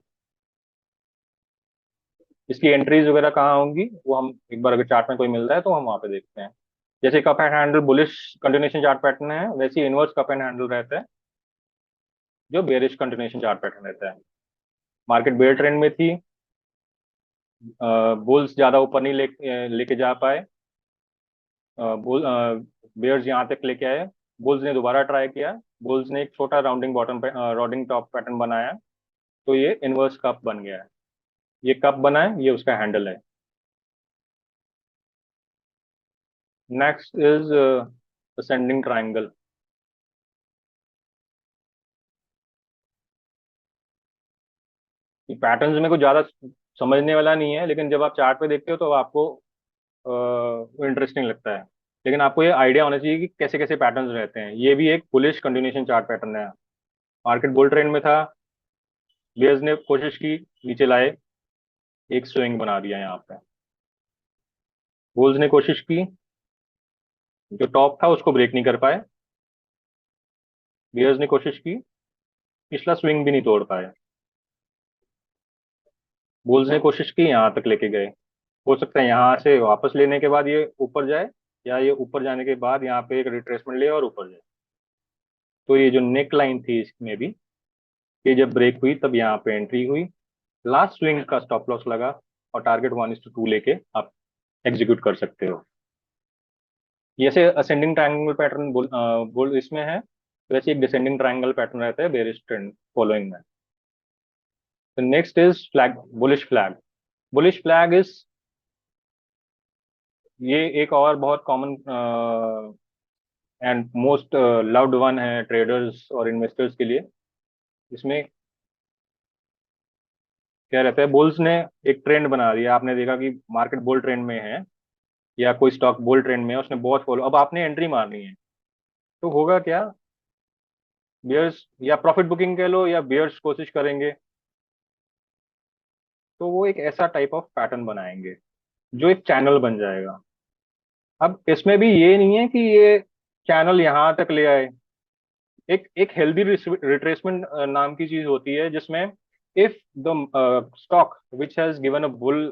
इसकी एंट्रीज वगैरह कहाँ होंगी वो हम एक बार अगर चार्ट में कोई मिल रहा है तो हम वहाँ पे देखते हैं। जैसे cup and handle bullish continuation chart pattern है, वैसे इनवर्स कप एंड हैंडल रहता है जो बेरिश कंटिन्यूएशन चार्ट पैटर्न रहता है। मार्केट बेयर ट्रेंड में थी, बुल्स ज्यादा ऊपर नहीं लेके जा पाए, बुल बेयर्स यहाँ तक लेके आए, बुल्स ने दोबारा ट्राई किया, बुल्स ने एक छोटा राउंडिंग बॉटम पे राउंडिंग टॉप पैटर्न बनाया, तो ये इनवर्स कप बन गया है। ये कप बना है, ये उसका हैंडल है। Next is ascending triangle. Patterns में कुछ ज्यादा समझने वाला नहीं है, लेकिन जब आप चार्ट पे देखते हो तो आपको इंटरेस्टिंग लगता है। लेकिन आपको ये आइडिया होना चाहिए कि कैसे कैसे पैटर्न्स रहते हैं। ये भी एक बुलिश कंटिन्यूएशन चार्ट पैटर्न है। मार्केट बुल ट्रेंड में था, बेयर्स ने कोशिश की, नीचे लाए, एक स्विंग बना दिया यहाँ पे। बुल्स ने कोशिश की, जो टॉप था उसको ब्रेक नहीं कर पाए। बेयर्स ने कोशिश की, पिछला स्विंग भी नहीं तोड़ पाए। बुल्स ने कोशिश की, यहाँ तक लेके गए। हो सकता है यहाँ से वापस लेने के बाद ये ऊपर जाए, या ये ऊपर जाने के बाद यहाँ पे एक रिट्रेसमेंट ले और ऊपर जाए। तो ये जो नेक लाइन थी इसमें भी, ये जब ब्रेक हुई तब यहाँ पे एंट्री हुई, लास्ट स्विंग का स्टॉप लॉस लगा, और टारगेट 1:2 लेके आप एग्जीक्यूट कर सकते हो। जैसे असेंडिंग ट्रायंगल पैटर्न बुल इसमें है, वैसे एक डिसेंडिंग ट्रायंगल पैटर्न रहता है बेरिश ट्रेंड फॉलोइंग में। Next is flag, bullish flag. Bullish flag is, ये एक और बहुत common and most loved one है ट्रेडर्स और इन्वेस्टर्स के लिए। इसमें क्या रहता है, बुल्स ने एक ट्रेंड बना दिया, आपने देखा कि मार्केट बुल ट्रेंड में है या कोई स्टॉक बुल ट्रेंड में है, उसने बहुत फॉलो, अब आपने एंट्री मारनी है, तो होगा क्या, बियर्स या प्रॉफिट बुकिंग कह लो या बियर्स कोशिश करेंगे, तो वो एक ऐसा टाइप ऑफ पैटर्न बनाएंगे जो एक चैनल बन जाएगा। अब इसमें भी ये नहीं है कि ये चैनल यहाँ तक ले आए। एक एक हेल्दी रिट्रेसमेंट नाम की चीज होती है, जिसमें if the stock which has given a bull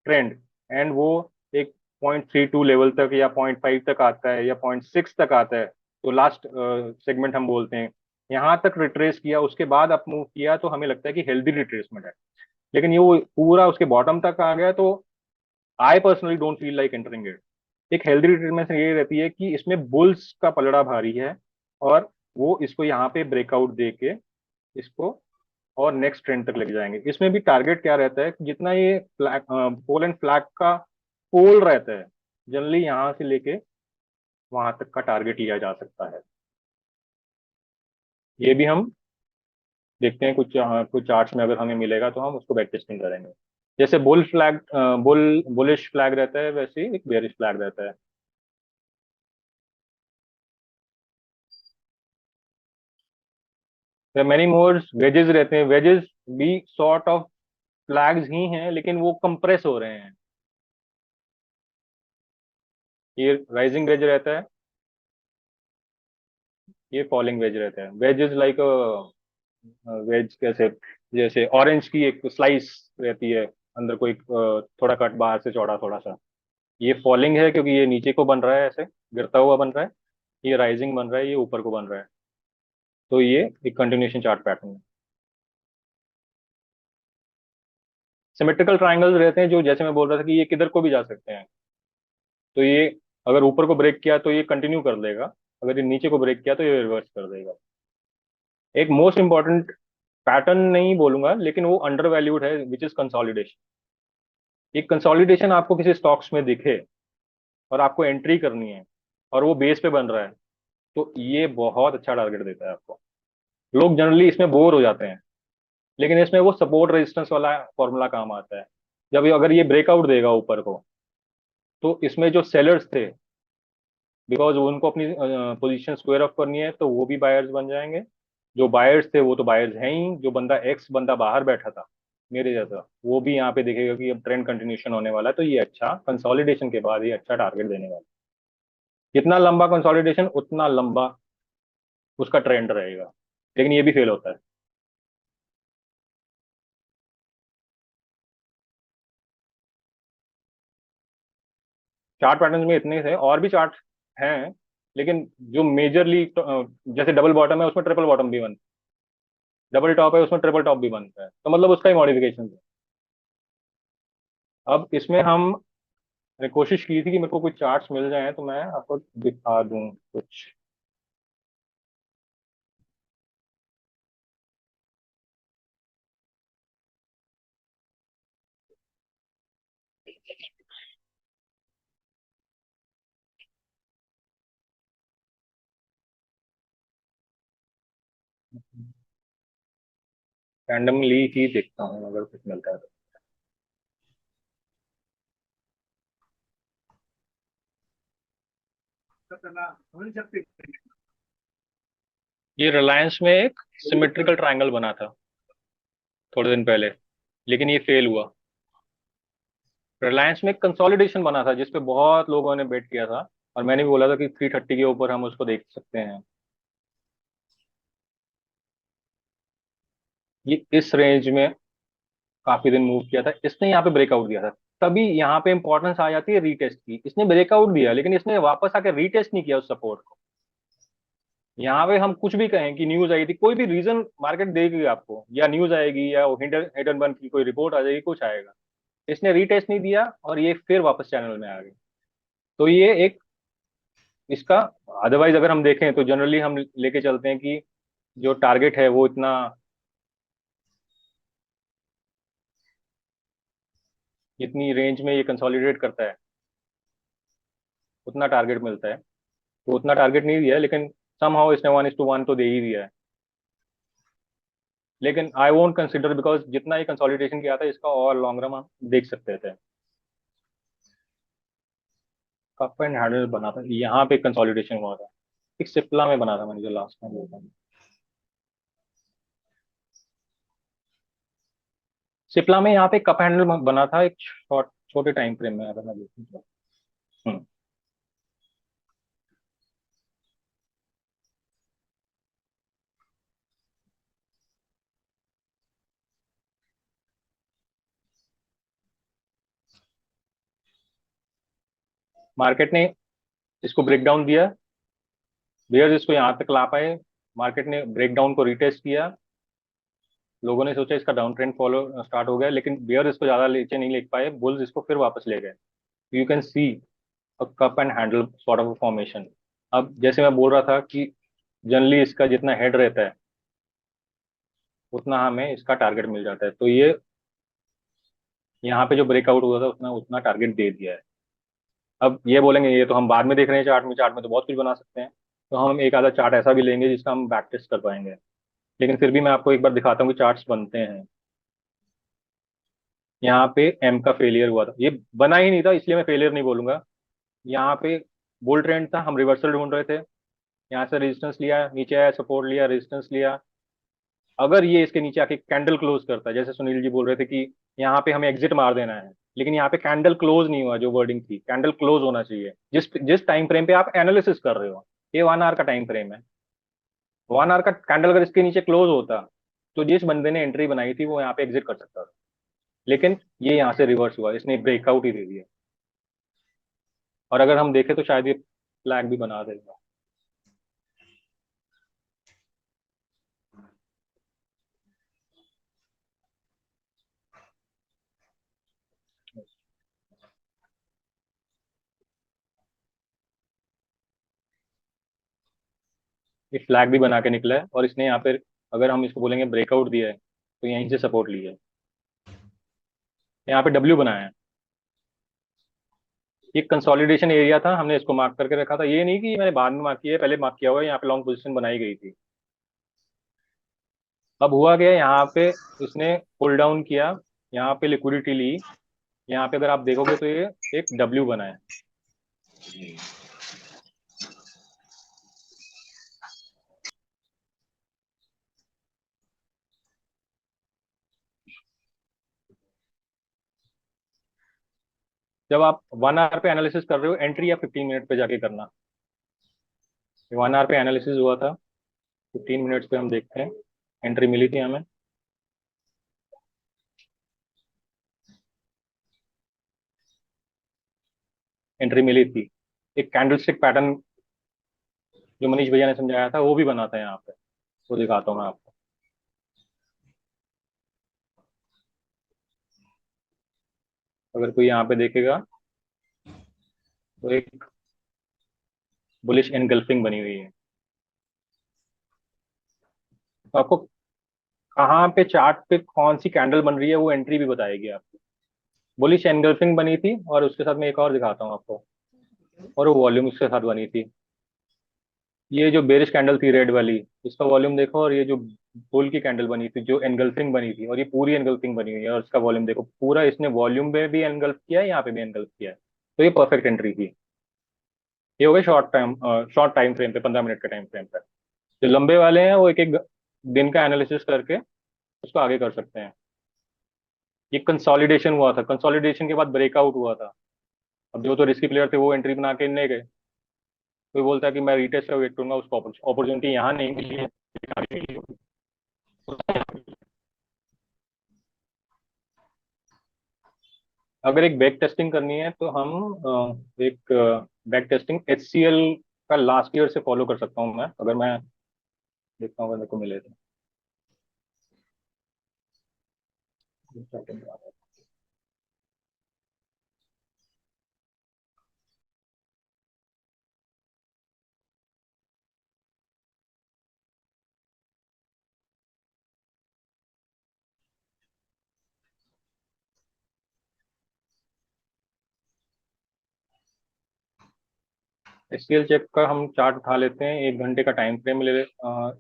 trend and वो एक 0.32 लेवल तक या 0.5 तक आता है या 0.6 तक आता है, तो लास्ट सेगमेंट हम बोलते हैं, यहाँ तक रिट्रेस किया, उसके बाद अप मूव किया, तो हमें लगता है कि हेल्दी रिट्रेसमेंट है। लेकिन ये वो पूरा उसके बॉटम तक आ गया, तो I personally don't feel like entering it. एक हेल्दी रिट्रेसमेंट ये रहती है कि इसमें बुल्स का पलड़ा भारी है, और वो इसको यहाँ पे ब्रेकआउट दे के इसको और नेक्स्ट ट्रेंड तक लेके जाएंगे। इसमें भी टारगेट क्या रहता है, जितना ये फ्लैग पोल एंड फ्लैग का पोल रहता है, जनरली यहाँ से लेके वहां तक का टारगेट लिया जा सकता है। ये भी हम देखते हैं कुछ चार्ट्स में, अगर हमें मिलेगा तो हम उसको बैक टेस्टिंग करेंगे। जैसे बुल फ्लैग, बुलिश फ्लैग रहता है, वैसे ही एक बेरिश फ्लैग रहता है। मैनी मोर वेजेस रहते हैं, वेजेस भी सॉर्ट ऑफ फ्लैग्स ही हैं, लेकिन वो कंप्रेस हो रहे हैं। ये राइजिंग वेज रहता है, ये फॉलिंग वेज रहता है। वेज इज लाइक वेज कैसे, जैसे ऑरेंज की एक स्लाइस रहती है, अंदर कोई थोड़ा कट बाहर से चौड़ा थोड़ा सा, ये फॉलिंग है क्योंकि ये नीचे को बन रहा है, ऐसे गिरता हुआ बन रहा है। ये राइजिंग बन रहा है, ये ऊपर को बन रहा है। तो ये एक कंटिन्यूशन चार्ट पैटर्न है। सिमेट्रिकल ट्रायंगल्स रहते हैं, जो जैसे मैं बोल रहा था कि ये किधर को भी जा सकते हैं। तो ये अगर ऊपर को ब्रेक किया तो ये कंटिन्यू कर देगा, अगर ये नीचे को ब्रेक किया तो ये रिवर्स कर देगा। एक मोस्ट इंपॉर्टेंट पैटर्न नहीं बोलूंगा, लेकिन वो अंडर वैल्यूड है, विच इज कंसोलिडेशन। एक कंसोलिडेशन आपको किसी स्टॉक्स में दिखे और आपको एंट्री करनी है, और वो बेस पे बन रहा है, तो ये बहुत अच्छा टारगेट देता है आपको। लोग जनरली इसमें बोर हो जाते हैं, लेकिन इसमें वो सपोर्ट रेजिस्टेंस वाला फॉर्मूला काम आता है। जब अगर ये ब्रेकआउट देगा ऊपर को, तो इसमें जो सेलर्स थे, बिकॉज उनको अपनी पोजीशन स्क्वायर ऑफ करनी है, तो वो भी बायर्स बन जाएंगे। जो बायर्स थे वो तो बायर्स हैं ही, जो बंदा एक्स बंदा बाहर बैठा था मेरे जैसा, वो भी यहाँ पे देखेगा कि अब ट्रेंड कंटिन्यूशन होने वाला है, तो ये अच्छा कंसोलिडेशन के बाद ये अच्छा टारगेट देने वाला है। जितना लंबा कंसोलिडेशन उतना लंबा उसका ट्रेंड रहेगा, लेकिन ये भी फेल होता है। चार्ट पैटर्न में इतने थे, और भी चार्ट हैं, लेकिन जो मेजरली जैसे डबल बॉटम है उसमें ट्रिपल बॉटम भी बनता है, डबल टॉप है उसमें ट्रिपल टॉप भी बनता है, तो मतलब उसका ही मॉडिफिकेशन है। अब इसमें हम मैंने कोशिश की थी कि मेरे को कुछ चार्ट्स मिल जाएं तो मैं आपको दिखा दूं कुछ। रैंडमली ही देखता हूँ अगर कुछ मिलता है तो। ये रिलायंस में एक सिमेट्रिकल ट्रायंगल बना था थोड़े दिन पहले, लेकिन ये फेल हुआ। रिलायंस में एक कंसोलिडेशन बना था जिसपे बहुत लोगों ने बेट किया था, और मैंने भी बोला था कि 330 के ऊपर हम उसको देख सकते हैं। ये इस रेंज में काफी दिन मूव किया था, इसने यहाँ पे ब्रेकआउट दिया था, तभी यहाँ पे इंपॉर्टेंस आ जाती है रीटेस्ट की। इसने ब्रेकआउट दिया लेकिन इसने वापस आकर रीटेस्ट नहीं किया उस सपोर्ट को। यहाँ पे हम कुछ भी कहें कि न्यूज आई थी, कोई भी रीजन मार्केट देगी आपको, या न्यूज आएगी या हिडन की कोई रिपोर्ट आ जाएगी, कुछ आएगा, इसने रीटेस्ट नहीं दिया और ये फिर वापस चैनल में आ गई। तो ये एक इसका, अदरवाइज अगर हम देखें तो जनरली हम लेके चलते हैं कि जो टारगेट है वो इतना, जितनी रेंज में ये कंसोलिडेट करता है उतना टारगेट मिलता है। तो उतना टारगेट नहीं दिया है, लेकिन समहाउ इसने 1:1 तो दे ही दिया है। लेकिन आई वोंट कंसिडर, बिकॉज जितना ये कंसोलिडेशन किया था इसका और लॉन्ग रन हम देख सकते थे। कप एंड हैंडल बना था यहाँ पे, कंसोलिडेशन हुआ था, एक सिप्ला में बना था मैंने जो लास्ट टाइम देखा। सिप्ला में यहाँ पे कप हैंडल बना था एक शॉर्ट छोटे टाइम फ्रेम में, अगर मैं देखूँ तो। हम्म। मार्केट ने इसको ब्रेक डाउन दिया, बेयर्स इसको यहाँ तक ला पाए, मार्केट ने ब्रेक डाउन को रिटेस्ट किया, लोगों ने सोचा इसका डाउन ट्रेंड फॉलो स्टार्ट हो गया, लेकिन बेयर इसको ज्यादा नीचे नहीं ले पाए, बुल्स इसको फिर वापस ले गए। You can see a cup and handle sort of formation. अब जैसे मैं बोल रहा था कि जनरली इसका जितना हेड रहता है उतना हमें इसका टारगेट मिल जाता है, तो ये यहाँ पे जो ब्रेकआउट हुआ था उतना उतना टारगेट दे दिया है। अब ये बोलेंगे ये तो हम बाद में देख रहे हैं, चार्ट में तो बहुत कुछ बना सकते हैं, तो हम एक आधा चार्ट ऐसा भी लेंगे जिसका हम बैक टेस्ट कर पाएंगे। लेकिन फिर भी मैं आपको एक बार दिखाता हूँ कि चार्ट्स बनते हैं। यहाँ पे एम का फेलियर हुआ था, ये बना ही नहीं था इसलिए मैं फेलियर नहीं बोलूंगा। यहाँ पे बुल ट्रेंड था, हम रिवर्सल ढूंढ रहे थे, यहाँ से रेजिस्टेंस लिया, नीचे आया, सपोर्ट लिया, रेजिस्टेंस लिया। अगर ये इसके नीचे आके कैंडल क्लोज करता है, जैसे सुनील जी बोल रहे थे कि यहाँ पे हमें एग्जिट मार देना है, लेकिन यहाँ पे कैंडल क्लोज नहीं हुआ, जो वर्डिंग थी कैंडल क्लोज होना चाहिए जिस जिस टाइम फ्रेम पे आप एनालिसिस कर रहे हो। ये 1 आवर का टाइम फ्रेम है, 1 आवर का कैंडल अगर इसके नीचे क्लोज होता तो जिस बंदे ने एंट्री बनाई थी वो यहाँ पे एग्जिट कर सकता था, लेकिन ये यहाँ से रिवर्स हुआ, इसने ब्रेकआउट ही दे दिया। और अगर हम देखें तो शायद ये फ्लैग भी बना देगा। ये फ्लैग भी बना के निकला है, और इसने यहाँ पे, अगर हम इसको बोलेंगे ब्रेकआउट दिया है, तो यहीं से सपोर्ट लिया है, यहाँ पे डब्ल्यू बनाया है। ये कंसोलिडेशन एरिया था, हमने इसको मार्क करके रखा था, ये नहीं कि मैंने बाद में मार्क किया है, पहले मार्क किया हुआ है, यहाँ पे लॉन्ग पोजीशन बनाई गई थी। अब हुआ क्या, यहाँ पे इसने पुल डाउन किया, यहाँ पे लिक्विडिटी ली, यहाँ पे अगर आप देखोगे तो ये एक डब्ल्यू बना है। जब आप 1 आवर पे एनालिसिस कर रहे हो, एंट्री या 15 मिनट पे जाके करना। 1 आवर पे एनालिसिस हुआ था, 15 मिनट्स पे हम देखते हैं, एंट्री मिली थी हमें। एंट्री मिली थी। एक कैंडलस्टिक पैटर्न जो मनीष भैया ने समझाया था वो भी बना था यहाँ पे, वो दिखाता हूँ मैं आपको। अगर कोई यहाँ पे देखेगा तो एक बुलिश एनगल्फिंग बनी हुई है। तो आपको कहाँ पे चार्ट पे कौन सी कैंडल बन रही है वो एंट्री भी बताएगी आपको। बुलिश एनगल्फिंग बनी थी, और उसके साथ मैं एक और दिखाता हूँ आपको, और वो वॉल्यूम उसके साथ बनी थी। ये जो बेरिश कैंडल थी रेड वाली, इसका वॉल्यूम देखो, और ये जो बुल की कैंडल बनी थी जो एनगल्फिंग बनी थी, और ये पूरी एनगल्फिंग बनी हुई है, और इसका वॉल्यूम देखो पूरा, इसने वॉल्यूम में भी एनगल्फ किया है, यहाँ पे भी एनगल्फ किया है। तो ये परफेक्ट एंट्री थी। ये हो गए शॉर्ट टाइम फ्रेम पे, 15 मिनट के टाइम फ्रेम पे। जो लंबे वाले हैं वो एक एक दिन का एनालिसिस करके उसको आगे कर सकते हैं। ये कंसोलिडेशन हुआ था, कंसोलिडेशन के बाद ब्रेकआउट हुआ था। अब जो तो रिस्की प्लेयर थे वो एंट्री बना के नहीं गए। कोई बोलता है कि मैं रीटेस्ट का वेट करूंगा, उसको अपॉर्चुनिटी यहाँ नहीं मिली है। अगर एक बैक टेस्टिंग करनी है तो हम एक बैक टेस्टिंग HCL का लास्ट ईयर से फॉलो कर सकता हूँ मैं, अगर मैं देखता हूँ अगर मेरे को मिले तो। HCL चेक का हम चार्ट उठा लेते हैं, 1 घंटे का टाइम फ्रेम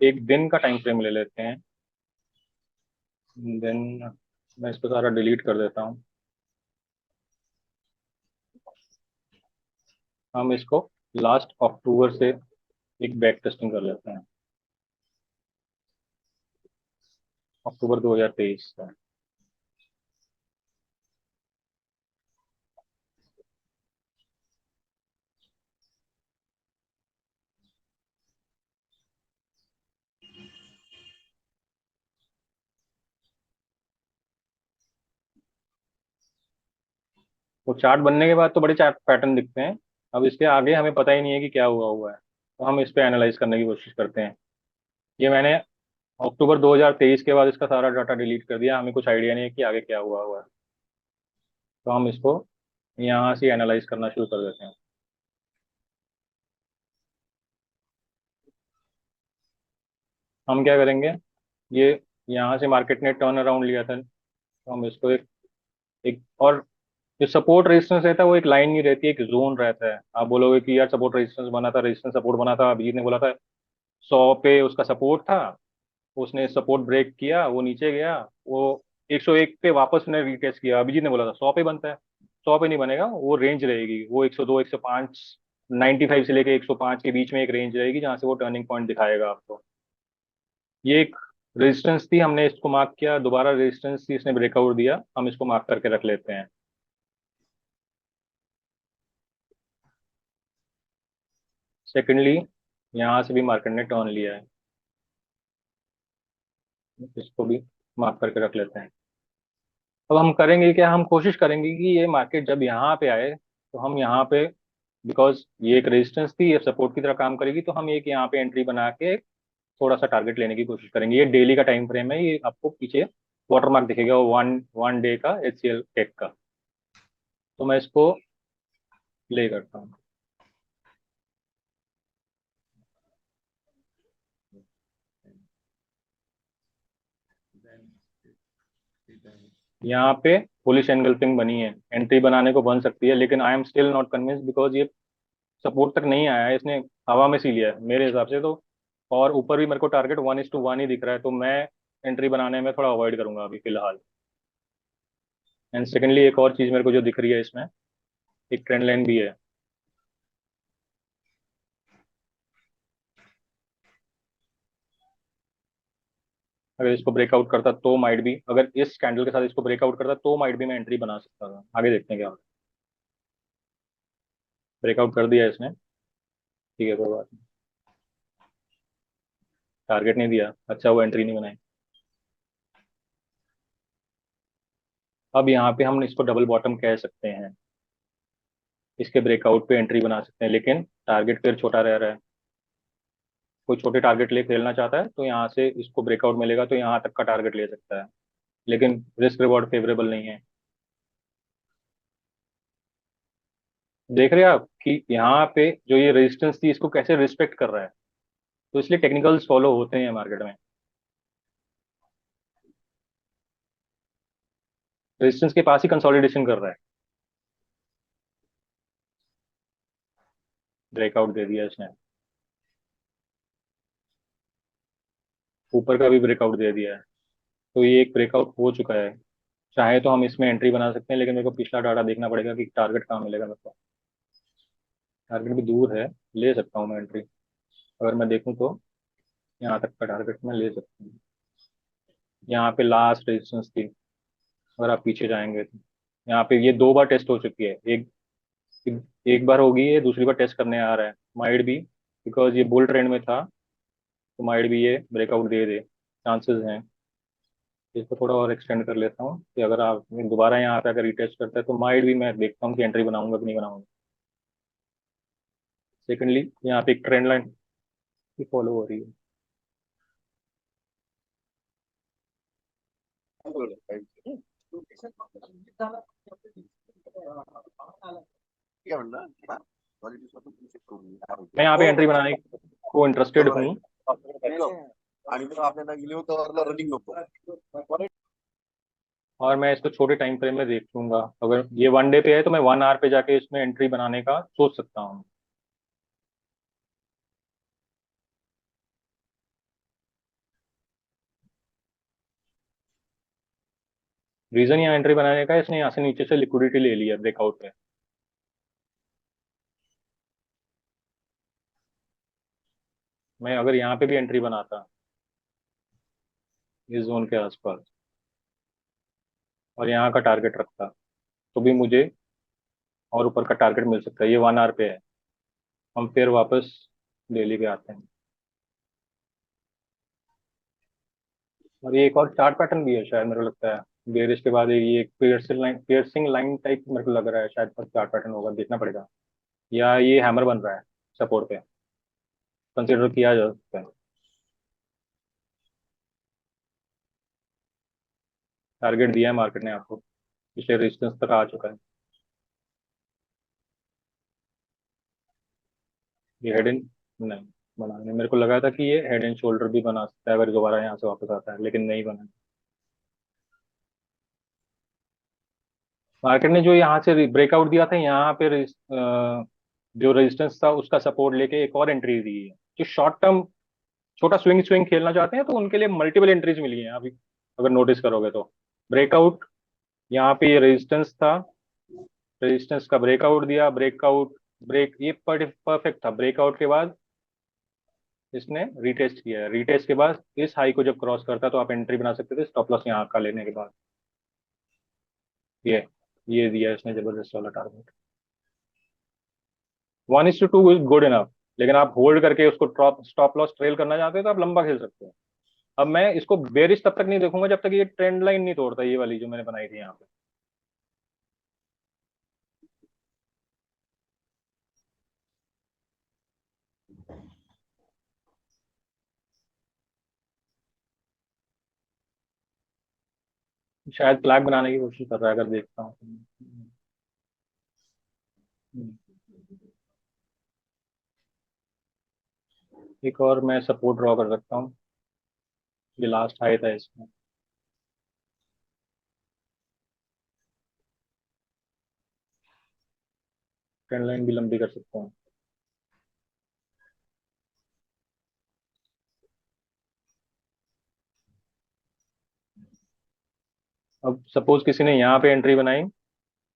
एक दिन का टाइम फ्रेम ले लेते हैं। देन मैं इसको सारा डिलीट कर देता हूँ। हम इसको लास्ट अक्टूबर से एक बैक टेस्टिंग कर लेते हैं, अक्टूबर 2023 का। वो चार्ट बनने के बाद तो बड़े चार्ट पैटर्न दिखते हैं। अब इसके आगे हमें पता ही नहीं है कि क्या हुआ हुआ है, तो हम इस पे एनालाइज करने की कोशिश करते हैं। ये मैंने अक्टूबर 2023 के बाद इसका सारा डाटा डिलीट कर दिया, हमें कुछ आइडिया नहीं है कि आगे क्या हुआ हुआ है। तो हम इसको यहाँ से एनालाइज करना शुरू कर देते हैं। हम क्या करेंगे, ये यहाँ से मार्केट ने टर्न अराउंड लिया था, तो हम इसको एक और जो सपोर्ट रेजिस्टेंस रहता है वो एक लाइन नहीं रहती है, एक जोन रहता है। आप बोलोगे कि यार सपोर्ट रेजिस्टेंस बना था, रेजिस्टेंस सपोर्ट बना था, अभिजीत ने बोला था 100 पे उसका सपोर्ट था, उसने सपोर्ट ब्रेक किया, वो नीचे गया, वो 101 पे वापस ने रीटेस्ट किया। अभिजीत ने बोला था 100 पे बनता है, 100 पे नहीं बनेगा, वो रेंज रहेगी, वो 102 105 95 से लेके 105 के बीच में एक रेंज रहेगी जहां से वो टर्निंग पॉइंट दिखाएगा आपको। ये एक रेजिस्टेंस थी, हमने इसको मार्क किया, दोबारा रेजिस्टेंस थी, इसने ब्रेकआउट दिया, हम इसको मार्क करके रख लेते हैं। सेकेंडली, यहाँ से भी मार्केट ने टर्न लिया है, इसको भी मार्क करके रख लेते हैं। अब हम करेंगे क्या, हम कोशिश करेंगे कि ये मार्केट जब यहाँ पे आए तो हम यहाँ पे, बिकॉज ये एक रेजिस्टेंस थी, ये सपोर्ट की तरह काम करेगी, तो हम एक यहाँ पे एंट्री बना के थोड़ा सा टारगेट लेने की कोशिश करेंगे। ये डेली का टाइम फ्रेम है, ये आपको पीछे वाटरमार्क दिखेगा, वो वन वन डे का HCL टेक का। तो मैं इसको प्ले करता हूँ। यहाँ पे बुलिश एनगल्फिंग बनी है, एंट्री बनाने को बन सकती है, लेकिन I am still not convince, because ये सपोर्ट तक नहीं आया है, इसने हवा में सी लिया है मेरे हिसाब से तो। और ऊपर भी मेरे को टारगेट 1:1 ही दिख रहा है, तो मैं एंट्री बनाने में थोड़ा अवॉइड करूंगा अभी फिलहाल। एंड सेकेंडली, एक और चीज मेरे को जो दिख रही है इसमें, एक ट्रेंड लाइन भी है। अगर इसको ब्रेकआउट करता तो माइट भी, अगर इस कैंडल के साथ इसको ब्रेकआउट करता तो माइट भी मैं एंट्री बना सकता था। आगे देखते हैं क्या होता है। ब्रेकआउट कर दिया इसने, ठीक है, कोई बात नहीं, टारगेट नहीं दिया, अच्छा वो एंट्री नहीं बनाई। अब यहाँ पे हम इसको डबल बॉटम कह सकते हैं। इसके ब्रेकआउट पे एंट्री बना सकते हैं, लेकिन टारगेट फिर छोटा रह रहा है। कोई छोटे टारगेट ले खेलना चाहता है तो यहाँ से इसको ब्रेकआउट मिलेगा तो यहाँ तक का टारगेट ले सकता है, लेकिन रिस्क रिवॉर्ड फेवरेबल नहीं है। देख रहे हैं आप कि यहाँ पे जो ये रेजिस्टेंस थी इसको कैसे रिस्पेक्ट कर रहा है, तो इसलिए टेक्निकल्स फॉलो होते हैं मार्केट में। रेजिस्टेंस के पास ही कंसोलिडेशन कर रहा है, ब्रेकआउट दे दिया इसने, ऊपर का भी ब्रेकआउट दे दिया है, तो ये एक ब्रेकआउट हो चुका है। चाहे तो हम इसमें एंट्री बना सकते हैं, लेकिन मेरे को पिछला डाटा देखना पड़ेगा कि टारगेट कहाँ मिलेगा मेरे को। टारगेट भी दूर है, ले सकता हूँ मैं एंट्री, अगर मैं देखूँ तो यहाँ तक का टारगेट मैं ले सकता हूँ। यहाँ पे लास्ट रेजिस्टेंस थी, अगर आप पीछे जाएंगे तो यहाँ पे ये 2 बार टेस्ट हो चुकी है। एक बार होगी, ये दूसरी बार टेस्ट करने आ रहा है, माइट भी बिकॉज ये बुल ट्रेंड में था, तो माइट भी ये ब्रेकआउट दे दे, चांसेस हैं। इसको थोड़ा और एक्सटेंड कर लेता हूँ कि अगर आप दोबारा यहाँ पे अगर रिटेस्ट करता है तो माइट भी मैं देखता हूँ कि एंट्री बनाऊंगा कि नहीं बनाऊंगा। सेकेंडली यहाँ पे एक ट्रेंड लाइन की फॉलो हो रही है। क्या म्हणलं हा? Quality स्वतः तुम्ही check करून घ्या. काय मैं होतं? यहाँ पे एंट्री बनाने को इंटरेस्टेड बरोबर हूँ। आहे. आणि मग आपल्याला 11th रनिंग नको. और मैं इसको छोटे टाइम फ्रेम में देख लूंगा, अगर ये 1 डे पे है तो मैं 1 आवर पे जाके इसमें एंट्री बनाने का सोच सकता हूँ। रीजन यहाँ एंट्री बनाने का है, इसने यहाँ से नीचे से लिक्विडिटी ले लिया ब्रेकआउट पे। मैं अगर यहाँ पे भी एंट्री बनाता इस जोन के आसपास और यहाँ का टारगेट रखता, तो भी मुझे और ऊपर का टारगेट मिल सकता है। ये 1 आवर पे है, हम फिर वापस डेली पे आते हैं। और ये एक और चार्ट पैटर्न भी है शायद, मेरे को लगता है बेरिश के बाद ये एक पियर्सिंग लाइन टाइप मेरे को लग रहा है, शायद चार्ट पैटर्न होगा, देखना पड़ेगा। या ये हैमर बन रहा है सपोर्ट पे, कंसिडर किया जा सकता है। टारगेट दिया है मार्केट ने आपको, पिछले रेजिस्टेंस तक आ चुका है। ये हेड इन नहीं बना, नहीं मेरे को लगा था कि ये हेड एंड शोल्डर भी बना सकता है अगर दोबारा यहाँ से वापस आता है, लेकिन नहीं बना। मार्केट ने जो यहाँ से ब्रेकआउट दिया था, यहाँ पे जो रेजिस्टेंस था उसका सपोर्ट लेके एक और एंट्री दी है। जो शॉर्ट टर्म छोटा स्विंग स्विंग खेलना चाहते हैं तो उनके लिए मल्टीपल एंट्रीज मिली हैं अभी, अगर नोटिस करोगे तो। ब्रेकआउट यहाँ पे ये रेजिस्टेंस था, रेजिस्टेंस का ब्रेकआउट दिया, ब्रेकआउट ब्रेक ये परफेक्ट था। ब्रेकआउट के बाद इसने रीटेस्ट किया है, रीटेस्ट के बाद इस हाई को जब क्रॉस करता तो आप एंट्री बना सकते थे स्टॉप लॉस यहाँ का लेने के बाद। ये ये दिया इसने जबरदस्त वाला टारगेट। 1:2 इज गुड इनफ, लेकिन आप होल्ड करके उसको स्टॉप लॉस ट्रेल करना चाहते हो तो आप लंबा खेल सकते हो। अब मैं इसको बेरिश तब तक नहीं देखूंगा जब तक ये ट्रेंड लाइन नहीं तोड़ता, ये वाली जो मैंने बनाई थी यहाँ पे। शायद फ्लैग बनाने की कोशिश कर रहा है, अगर देखता हूँ। एक और मैं सपोर्ट ड्रॉ कर सकता हूँ, ये लास्ट हाई था इसमें। ट्रेंड लाइन भी लंबी कर सकता हूँ। अब सपोज किसी ने यहाँ पे एंट्री बनाई,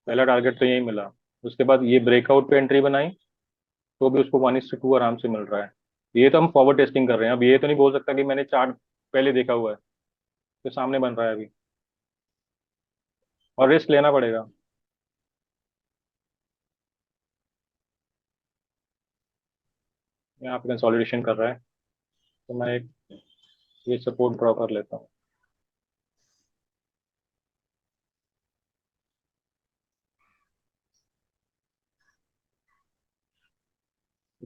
पहला टारगेट तो यही मिला, उसके बाद ये ब्रेकआउट पे एंट्री बनाई, तो भी उसको 1:2 आराम से मिल रहा है। ये तो हम फॉरवर्ड टेस्टिंग कर रहे हैं, अब ये तो नहीं बोल सकता कि मैंने चार्ट पहले देखा हुआ है, तो सामने बन रहा है अभी, और रिस्क लेना पड़ेगा। यहाँ पे कंसोलिडेशन कर रहा है, तो मैं एक ये सपोर्ट ड्रॉ कर लेता हूँ।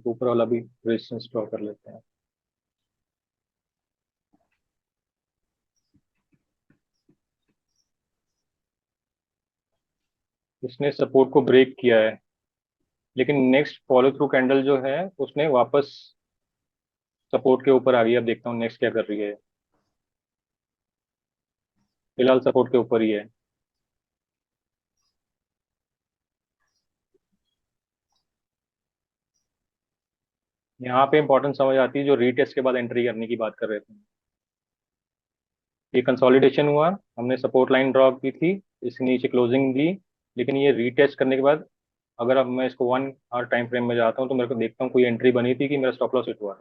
ऊपर वाला भी रेजिस्टेंस ड्रॉ कर लेते हैं। इसने सपोर्ट को ब्रेक किया है, लेकिन नेक्स्ट फॉलो थ्रू कैंडल जो है उसने वापस सपोर्ट के ऊपर आ गई। अब देखता हूँ नेक्स्ट क्या कर रही है। फिलहाल सपोर्ट के ऊपर ही है। यहाँ पे इंपॉर्टेंट समझ आती है जो रीटेस्ट के बाद एंट्री करने की बात कर रहे थे। ये कंसोलिडेशन हुआ, हमने सपोर्ट लाइन ड्रॉ की थी, इसके नीचे क्लोजिंग ली, लेकिन ये रीटेस्ट करने के बाद अगर अब मैं इसको 1 आवर टाइम फ्रेम में जाता हूँ तो मेरे को देखता हूँ कोई एंट्री बनी थी कि मेरा स्टॉप लॉस हिट हुआ।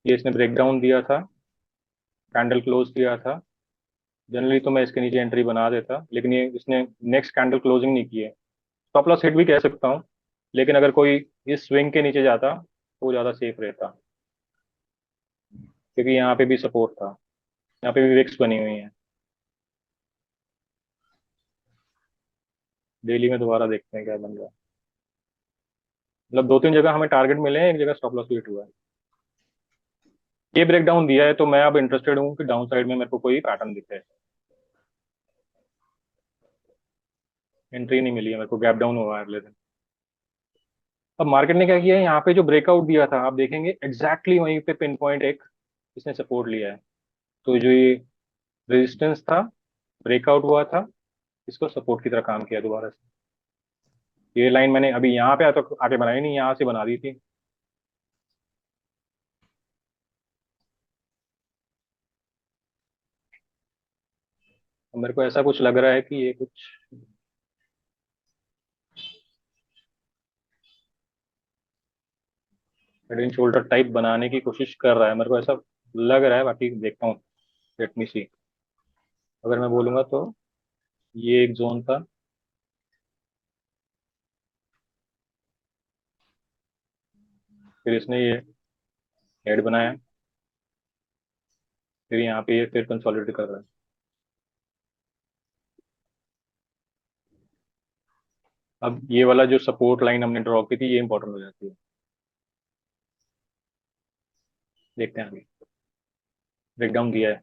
ये इसने ब्रेकडाउन दिया था, कैंडल क्लोज किया था। जनरली तो मैं इसके नीचे एंट्री बना देता, लेकिन ये इसने नेक्स्ट कैंडल क्लोजिंग नहीं की है। स्टॉप लॉस हिट भी कह सकता हूँ, लेकिन अगर कोई इस स्विंग के नीचे जाता तो वो ज़्यादा सेफ रहता, क्योंकि यहाँ पे भी सपोर्ट था, यहाँ पे भी विक्स बनी हुई है। डेली में दोबारा देखते हैं क्या बन रहा है। मतलब 2-3 जगह हमें टारगेट मिले हैं, एक जगह स्टॉप लॉस हिट हुआ है। ये ब्रेक डाउन दिया है तो मैं अब इंटरेस्टेड हूँ कि डाउन साइड में मेरे को कोई पैटर्न दिखे। एंट्री नहीं मिली है मेरे को, गैप डाउन हुआ है अगले दिन। अब मार्केट ने क्या किया है, यहाँ पे जो ब्रेकआउट दिया था आप देखेंगे एग्जैक्टली वहीं पे पिन पॉइंट एक इसने सपोर्ट लिया है। तो जो ये रेजिस्टेंस था, ब्रेकआउट हुआ था, इसको सपोर्ट की तरह काम किया दोबारा से। ये लाइन मैंने अभी यहाँ पे तो आके बनाई नहीं, यहाँ से बना दी थी। तो मेरे को ऐसा कुछ लग रहा है कि ये कुछ हेड एंड शोल्डर टाइप बनाने की कोशिश कर रहा है, मेरे को ऐसा लग रहा है। बाकी देखता हूँ, लेट मी सी। अगर मैं बोलूंगा तो ये एक जोन था, फिर इसने ये हेड बनाया, फिर यहाँ पे ये फिर कंसोलिडेट कर रहा है। अब ये वाला जो सपोर्ट लाइन हमने ड्रॉ की थी ये इंपॉर्टेंट हो जाती है। देखते हैं आगे। ब्रेकडाउन दिया है,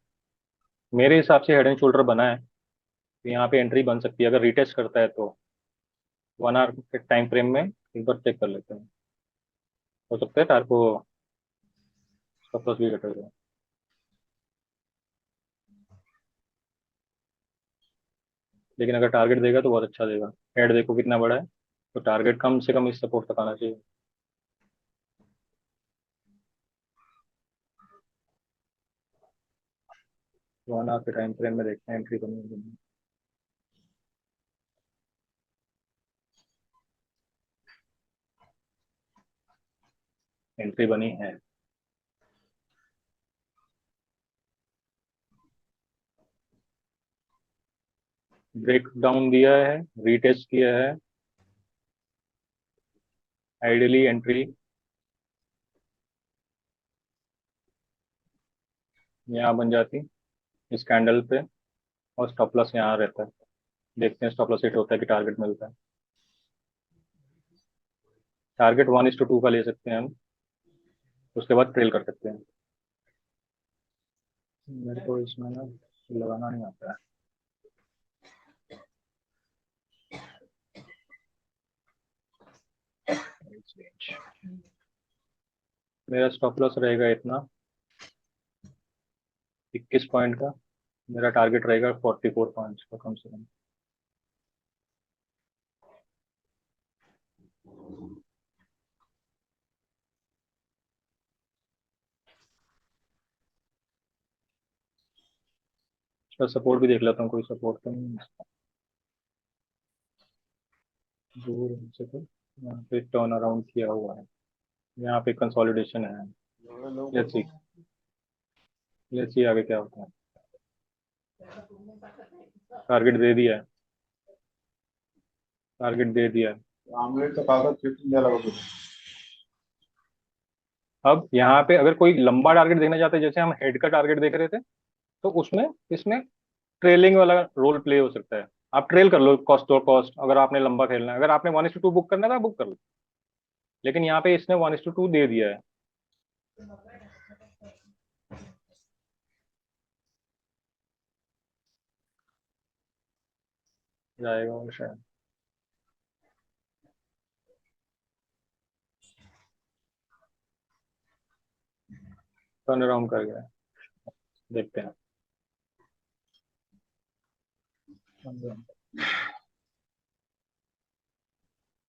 मेरे हिसाब से हेड एंड शोल्डर बना है, तो यहाँ पे एंट्री बन सकती है अगर रिटेस्ट करता है तो। 1 आवर के टाइम फ्रेम में एक बार चेक कर लेते हैं, हो सकता है टार को स्टॉप लॉस भी कट हो जाए। लेकिन अगर टारगेट देगा तो बहुत अच्छा देगा। हेड देखो कितना बड़ा है, तो टारगेट कम से कम इस सपोर्ट तक आना चाहिए। तो 1 आवर के टाइम फ्रेम में देखते हैं एंट्री करनी है। एंट्री बनी है। ब्रेक डाउन दिया है, रीटेस्ट किया है, आइडियली एंट्री यहाँ बन जाती इस कैंडल पे, और स्टॉप लॉस यहाँ रहता है। देखते हैं स्टॉप लॉस हिट होता है कि टारगेट मिलता है। टारगेट 1:2 का ले सकते हैं हम, उसके बाद ट्रेल कर सकते हैं। मेरे को इसमें ना लगाना नहीं आता है। मेरा स्टॉप लॉस रहेगा इतना, 21 पॉइंट का। मेरा टारगेट रहेगा 44 पॉइंट्स का कम से कम। इसका सपोर्ट भी देख लेता हूँ, कोई सपोर्ट तो नहीं है। दूर से तो यहाँ पे टर्न अराउंड किया हुआ है, यहाँ पे कंसोलिडेशन है। लेट्स सी, लेट्स सी आगे क्या होता है। टारगेट दे दिया है, टारगेट दे दिया है। आमलेट का कागज फिर द्यायला बघतो अब यहाँ पे अगर कोई लंबा टारगेट देखना चाहते हैं, जैसे हम हेड का टारगेट देख रहे थे, तो उसमें इसमें ट्रेलिंग वाला रोल प्ले हो सकता है। आप ट्रेल कर लो कॉस्ट और कॉस्ट, अगर आपने लंबा खेलना है। अगर आपने 1:2 बुक करना है तो बुक कर लो, लेकिन यहाँ पे इसने 1:2 दे दिया है। जाएगा वो शायद, टर्न अराउंड कर गया, देखते हैं।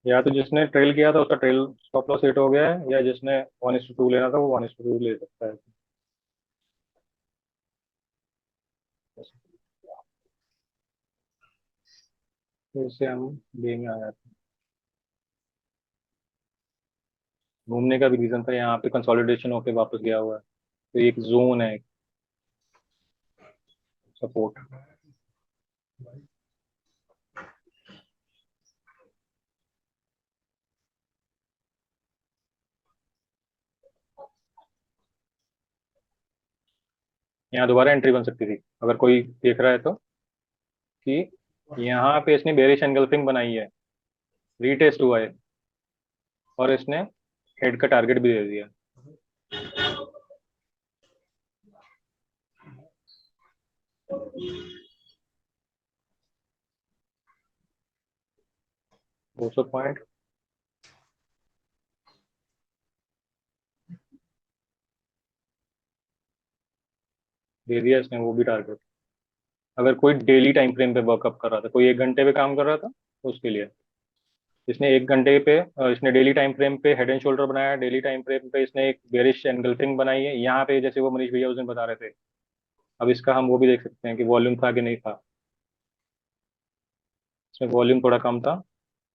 या तो जिसने ट्रेल किया था उसका ट्रेल स्टॉप लॉस हिट हो गया है, या जिसने 1:2 लेना था वो 1:2 ले सकता है। फिर से हम बे में आ जाते हैं। घूमने का भी रीजन था, यहाँ पे कंसोलिडेशन होके वापस गया हुआ है, तो एक जोन है सपोर्ट। यहाँ दोबारा एंट्री बन सकती थी अगर कोई देख रहा है तो, कि यहाँ पे इसने बेरिश एंगल्फिंग बनाई है, रीटेस्ट हुआ है, और इसने हेड का टारगेट भी दे दिया। दो सौ पॉइंट दे दिया इसने, वो भी टारगेट। अगर कोई डेली टाइम फ्रेम पे वर्कअप कर रहा था, कोई 1 घंटे पे काम कर रहा था, तो उसके लिए इसने 1 घंटे पे इसने डेली टाइम फ्रेम पे हेड एंड शोल्डर बनाया, डेली टाइम फ्रेम पे इसने एक बेरिश एनगल्फिंग बनाई है यहाँ पे, जैसे वो मनीष भैया उस दिन बता रहे थे। अब इसका हम वो भी देख सकते हैं कि वॉल्यूम था कि नहीं था। इसमें वॉल्यूम थोड़ा कम था,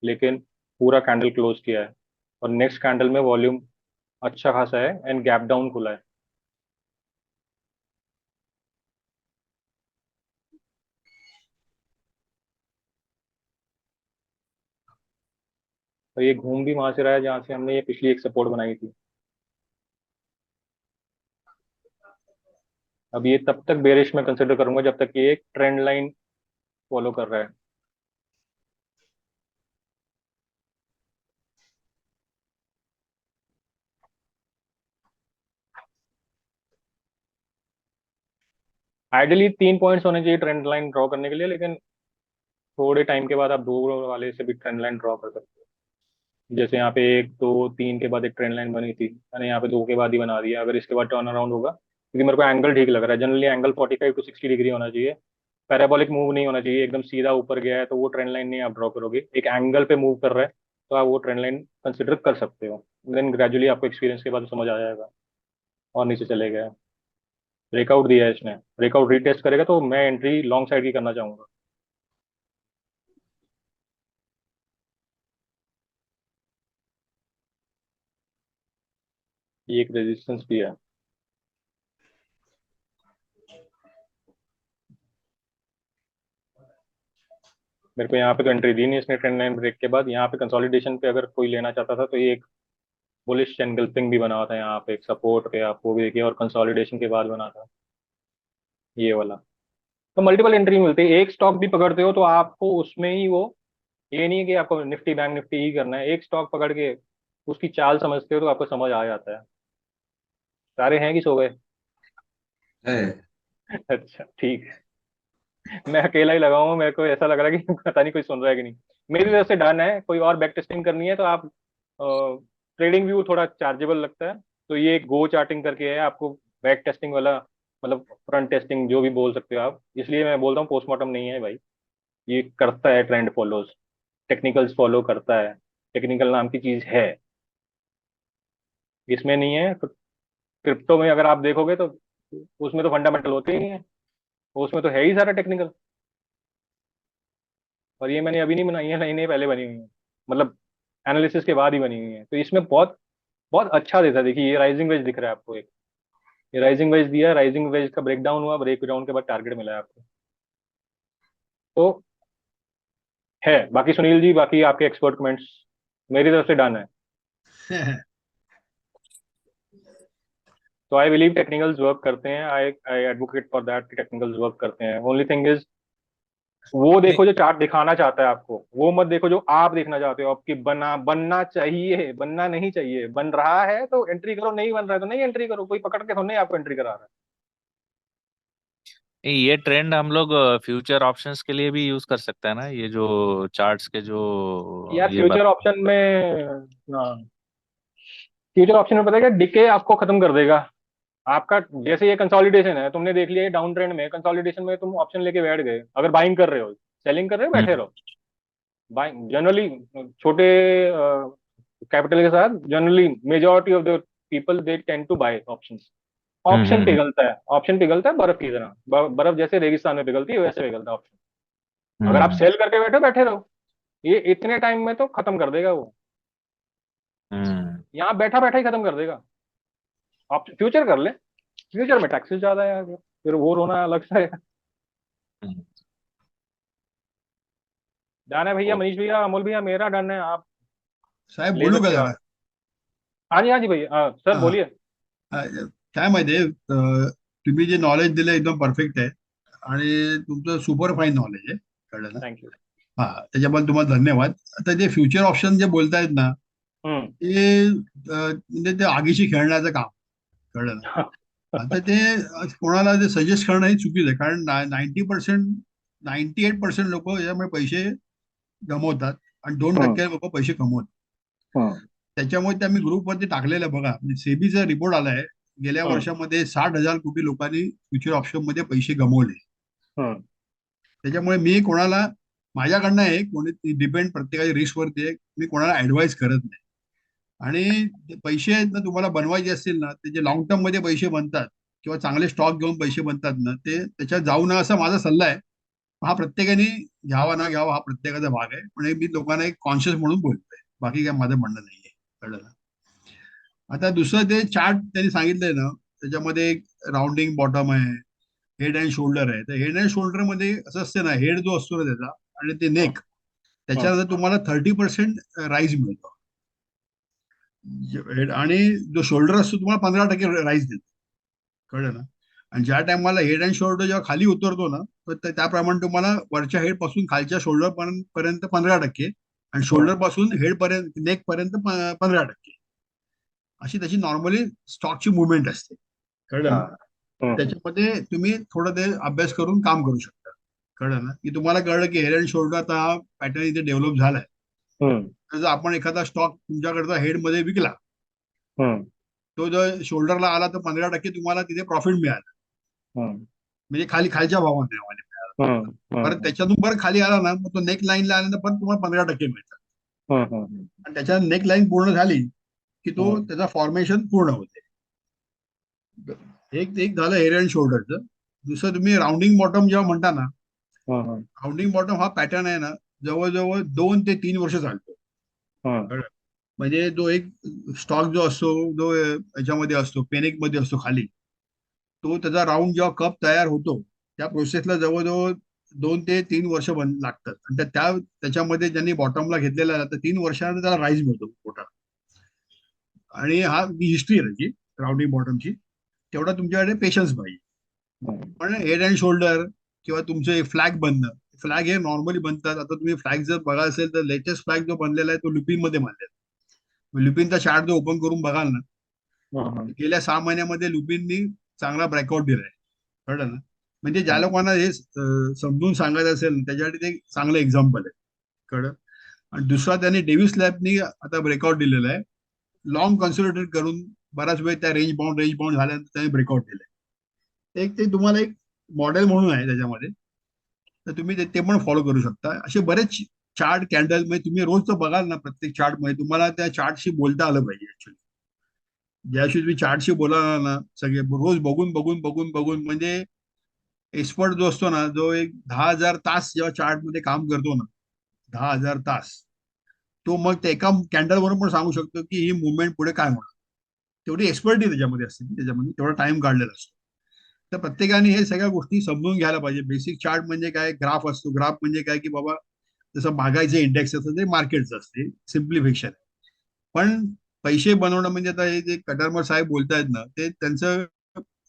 लेकिन पूरा कैंडल क्लोज किया है, और नेक्स्ट कैंडल में वॉल्यूम अच्छा खासा है एंड गैप डाउन खुला है। और ये घूम भी वहां से रहा है जहां से हमने ये पिछली एक सपोर्ट बनाई थी। अब ये तब तक बेरिश में कंसिडर करूंगा जब तक ये एक ट्रेंड लाइन फॉलो कर रहा है। आइडियली 3 पॉइंट्स होने चाहिए ट्रेंड लाइन ड्रॉ करने के लिए, लेकिन थोड़े टाइम के बाद आप दो वाले से भी ट्रेंड लाइन ड्रॉ कर सकते हो। जैसे यहाँ पे 1 2 3 के बाद एक ट्रेंड लाइन बनी थी, मैंने यहाँ पे 2 के बाद ही बना दिया। अगर इसके बाद टर्न अराउंड होगा, क्योंकि मेरे को एंगल ठीक लग रहा है, जनरली एंगल 45 to 60 डिग्री होना चाहिए। पैराबोलिक मूव नहीं होना चाहिए, एकदम सीधा ऊपर गया है तो वो ट्रेंड लाइन नहीं आप ड्रॉ करोगे। एक एंगल पे मूव कर रहा है तो आप वो ट्रेंड लाइन कंसिडर कर सकते हो। देन ग्रेजुअली आपको एक्सपीरियंस के बाद समझ आ जाएगा, और नीचे चले गए। ब्रेकआउट दिया है इसने, ब्रेकआउट रीटेस्ट करेगा तो मैं एंट्री लॉन्ग साइड की करना चाहूंगा। ये एक रेजिस्टेंस भी है। मेरे को यहाँ पे तो एंट्री दी नहीं इसने ट्रेंड लाइन ब्रेक के बाद। यहाँ पे कंसोलिडेशन पे अगर कोई लेना चाहता था तो ये एक बुलिश एनगल्फिंग भी बना हुआ था यहाँ पे, एक सपोर्ट पे आप वो भी देखिए, और कंसोलिडेशन के बाद बना था ये वाला। तो मल्टीपल एंट्री मिलती है, एक स्टॉक भी पकड़ते हो तो आपको उसमें ही वो, ये नहीं है कि आपको निफ्टी बैंक निफ्टी ही करना है। एक स्टॉक पकड़ के उसकी चाल समझते हो तो आपको समझ आ जाता है। सारे हैं कि सो गए? है। अच्छा ठीक है, मैं अकेला ही लगा हूँ, मेरे को ऐसा लग रहा है कि पता नहीं कोई सुन रहा है कि नहीं। मेरी तरफ से डन है, कोई और बैक टेस्टिंग करनी है तो आप, ट्रेडिंग व्यू थोड़ा चार्जेबल लगता है, तो ये गो चार्टिंग करके है आपको बैक टेस्टिंग वाला, मतलब फ्रंट टेस्टिंग जो भी बोल सकते हो आप, इसलिए मैं बोलता हूँ पोस्टमार्टम नहीं है भाई। ये करता है ट्रेंड फॉलोज, टेक्निकल्स फॉलो करता है, टेक्निकल नाम की चीज है, इसमें नहीं है। तो क्रिप्टो में अगर आप देखोगे तो उसमें तो फंडामेंटल होते ही नहीं है, उसमें तो है ही सारा टेक्निकल। और ये मैंने अभी नहीं बनाई है, नई नई पहले बनी हुई है, मतलब एनालिसिस के बाद ही बनी हुई है। तो इसमें बहुत बहुत अच्छा देता है। देखिए ये राइजिंग वेज दिख रहा है आपको एक, ये राइजिंग वेज दिया, राइजिंग वेज का ब्रेक डाउन हुआ, ब्रेक डाउन के बाद टारगेट मिला है आपको। तो है, बाकी सुनील जी, बाकी आपके एक्सपर्ट कमेंट्स मेरी तरफ से डन है। तो आई बिलीव टेक्निकल्स वर्क करते हैं, I I advocate for that, technicals work करते हैं। ओनली थिंग इज वो नहीं देखो जो चार्ट दिखाना चाहता है आपको, वो मत देखो जो आप देखना चाहते हो आपकी बनना चाहिए, बनना नहीं चाहिए। बन रहा है तो एंट्री करो, नहीं बन रहा है तो नहीं एंट्री करो, कोई पकड़ के थोड़ा नहीं आपको एंट्री करा रहा ये ट्रेंड हम लोग फ्यूचर ऑप्शंस के लिए भी यूज कर सकते हैं ना, ये जो चार्ट्स के है जो यार। ये फ्यूचर ऑप्शन में, हाँ, फ्यूचर ऑप्शन में पता है क्या, डिके आपको खत्म कर देगा आपका। जैसे ये कंसोलिडेशन है, तुमने देख लिया, ये डाउन ट्रेंड में कंसोलिडेशन में तुम ऑप्शन लेके बैठ गए, अगर बाइंग कर रहे हो, सेलिंग कर रहे हो, बैठे हम्म रहो। बाइंग जनरली छोटे कैपिटल के साथ, generally majority of the people they tend to buy options. Hmm option hmm पिघलता है, ऑप्शन पिघलता है बर्फ की तरह। बर्फ जैसे रेगिस्तान में पिघलती है, वैसे पिघलता है ऑप्शन। अगर आप हम्म सेल करके बैठे बैठे रहो, ये इतने टाइम में तो खत्म कर देगा वो। हम्म यहाँ बैठा बैठा ही खत्म कर देगा। आप फ्यूचर कर ले, फ्यूचर में टैक्सेस ज्यादा है यार, फिर वो रोना अलग सा है। हम्म। डन है भैया, ओ, मनीष भैया, अमोल भैया, मेरा डन है। आप साहेब ले बोलू का सकते हो जरा? हाँ जी, हाँ जी भैया, सर हा, बोलिए। हा, काय माहितीये, तुम्ही जे नॉलेज दिलं एकदम परफेक्ट आहे आणि तुमचं सुपर फाईन नॉलेज आहे, कळलं ना? Thank you. हा, त्याच्याबद्दल तुम्हाला धन्यवाद. आता जे फ्युचर ऑप्शन जे बोलतायत ना, हम्म। ते म्हणजे ते आगीशी खेळण्याचं काम, कळलं ना? आता ते कोणाला ते सजेस्ट करणं हे चुकीचं आहे, कारण 90%, 98% लोक याच्यामुळे पैसे गमवतात आणि हम्म, 2% लोक पैसे कमवतात. हम्म, त्याच्यामुळे ते आम्ही ग्रुपवरती टाकलेलं आहे बघा, म्हणजे सेबीचा रिपोर्ट आलाय, गेल्या हम्म, वर्षामध्ये 60,000 कोटी लोकांनी फ्युचर ऑप्शन मध्ये पैसे गमवले. हम्म, त्याच्यामुळे मी कोणाला, माझ्याकडनं आहे, कोणी डिपेंड प्रत्येकाच्या रिस्कवरती आहे, मी कोणाला ऍडवाइस करत नाही. आणि ते पैसे आहेत ना, तुम्हाला बनवायचे असतील ना, ते जे लॉंग टर्म मध्ये पैसे बनतात किंवा चांगले स्टॉक घेऊन पैसे बनतात ना, ते त्याच्यात जाऊ नये असा माझा सल्ला आहे. हा प्रत्येकाने घ्यावा ना घ्यावा हा प्रत्येकाचा भाग आहे, पण हे मी लोकांना एक कॉन्शियस म्हणून बोलतोय, बाकी काय माझं म्हणणं नाहीये, कळलं ना? आता दुसरं ते चार्ट त्यांनी सांगितलंय ना, त्याच्यामध्ये एक राउंडिंग बॉटम आहे, हेड अँड शोल्डर आहे. तर हेड अँड शोल्डर मध्ये असं असतं ना, हेड जो असतो ना त्याचा आणि ते हम्म, नेक, हम्म, त्याच्यानंतर तुम्हाला 30% राईज मिळतो. आणि जो शोल्डर असतो तुम्हाला 15% राईज देतो, कळलं ना? आणि ज्या टायमाला हेड अँड शोल्डर जेव्हा खाली उतरतो ना, तर त्याप्रमाणे तुम्हाला वरच्या हेड पासून खालच्या शोल्डर पर्यंत 15% आणि हम्म, शोल्डर पासून हेड पर्यंत, नेक पर्यंत 15%, अशी त्याची नॉर्मली स्टॉकची मुवमेंट असते, कळलं ना? हाँ, त्याच्यामध्ये तुम्ही थोडं ते अभ्यास करून काम करू शकता, कळलं ना? की तुम्हाला कळलं की हेड अँड शोल्डरचा हा पॅटर्न इथे डेव्हलप झालाय. हम्म, तर जर आपण एखादा स्टॉक तुमच्याकडचा हेडमध्ये विकला, हम्म, तो जर शोल्डरला आला तर 15% तुम्हाला तिथे प्रॉफिट मिळालं, हम्म, म्हणजे खालच्या भावाने मिळालं. हम्म, परत हम्म, त्याच्यातून परत खाली आला ना, मग तो नेक लाईनला आल्यानंतर परत तुम्हाला 15% मिळतात. हम्म, आणि त्याच्या नेक लाईन पूर्ण झाली की तो हम्म, त्याचा फॉर्मेशन पूर्ण होते. एक एक झालं हेड अँड शोल्डरचं. दुसरं तुम्ही राउंडिंग बॉटम जेव्हा म्हणता ना, हम्म, राउंडिंग बॉटम हा पॅटर्न आहे ना, जवळजवळ 2 ते 3 वर्ष चालतो. हम्म, कळलं? म्हणजे जो एक स्टॉक जो असतो, जो याच्यामध्ये असतो, पेनिक मध्ये असतो खाली, तो त्याचा राऊंड जेव्हा कप तयार होतो, त्या प्रोसेसला जवळजवळ 2 ते 3 वर्ष लागतात. आणि त्याच्यामध्ये ज्यांनी बॉटमला घेतलेला आहे, तर 3 वर्षानंतर त्याला राईज मिळतो मोठा. आणि हा हिस्ट्री आहे त्याची, राउंडिंग बॉटमची. तेवढा तुमच्याकडे पेशन्स पाहिजे. हम्म, पण हेड अँड शोल्डर किंवा तुमचे फ्लॅग बनणं, फ्लॅग हे नॉर्मली बनतात. आता तुम्ही फ्लॅग जर बघा असेल तर लेटेस्ट फ्लॅग जो बनलेला आहे तो लुपिन मध्ये बनलेला. लुपिनचा चार्ट जो ओपन करून बघाल ना, हम्म, गेल्या 6 महिन्यामध्ये लुपिननी चांगला ब्रेकआउट दिलाय, कळलं ना? म्हणजे ज्या लोकांना हे समजून सांगायचं असेल ना, त्याच्यासाठी ते एक चांगलं एक्झाम्पल आहे, कळलं? आणि दुसरा त्यांनी डेव्हिस लॅबनी आता ब्रेकआउट दिलेला आहे, लॉंग कन्सोलिडेट करून बराच वेळ त्या रेंज बाउंड झाल्यानंतर त्यांनी ब्रेकआउट दिलंय. एक ते तुम्हाला एक मॉडेल म्हणून आहे त्याच्यामध्ये, तर तुम्ही ते पण फॉलो करू शकता. असे बरेच चार्ट, कॅन्डल, म्हणजे तुम्ही रोज तर बघाल ना, प्रत्येक चार्ट मध्ये तुम्हाला त्या चार्टशी बोलता आलं पाहिजे. ऍक्च्युली ज्याशी तुम्ही चार्टशी बोलाल ना, सगळे रोज बघून बघून बघून बघून, म्हणजे एक्सपर्ट जो असतो ना, जो एक 10,000 तास जेव्हा चार्ट मध्ये काम करतो ना, 10,000 तास, तो मग त्या एका कॅन्डल वरून पण सांगू शकतो की ही मुवमेंट पुढे काय होणार. तेवढी एक्सपर्टी त्याच्यामध्ये असते, त्याच्यामध्ये तेवढा टाइम काढलेला असतो. तर प्रत्येकाने हे सगळ्या गोष्टी समजून घ्यायला पाहिजे. बेसिक चार्ट म्हणजे काय, ग्राफ असतो, ग्राफ म्हणजे काय की बाबा, जसं महागाईचे इंडेक्स असतं ते मार्केटचं असते, सिम्प्लिफिकेशन. पण पैसे बनवणं म्हणजे आता हे जे कटारमल साहेब बोलतायत ना, ते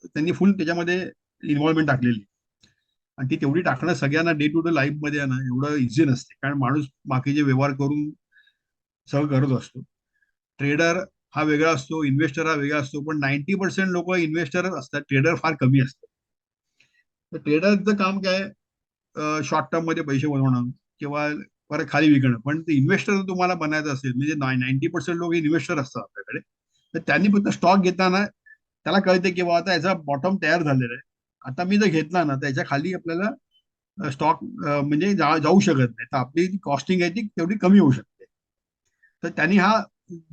त्यांनी फुल त्याच्यामध्ये इन्व्हॉल्वमेंट टाकलेली, आणि ती तेवढी टाकणं सगळ्यांना डे टू डे लाईफ मध्ये आहे ना एवढं इझी नसते, कारण माणूस बाकीचे व्यवहार करून सगळं करत असतो. ट्रेडर हा वेगळा असतो, इन्व्हेस्टर हा वेगळा असतो, पण 90% लोक इन्व्हेस्टरच असतात, ट्रेडर फार कमी असतात. तर ट्रेडरचं काम काय, शॉर्ट टर्म मध्ये पैसे बनवणं किंवा परत खाली विकणं. पण ते इन्व्हेस्टर तुम्हाला बनायचं असेल, म्हणजे 90% लोक इन्व्हेस्टर असतात आपल्याकडे, तर त्यांनी फक्त स्टॉक घेताना त्याला कळते की आता याचा बॉटम तयार झालेला आहे, आता मी जर घेतला ना त्याच्या खाली आपल्याला स्टॉक म्हणजे जाऊ शकत नाही, तर आपली जी कॉस्टिंग आहे ती तेवढी कमी होऊ शकते. तर त्यांनी हा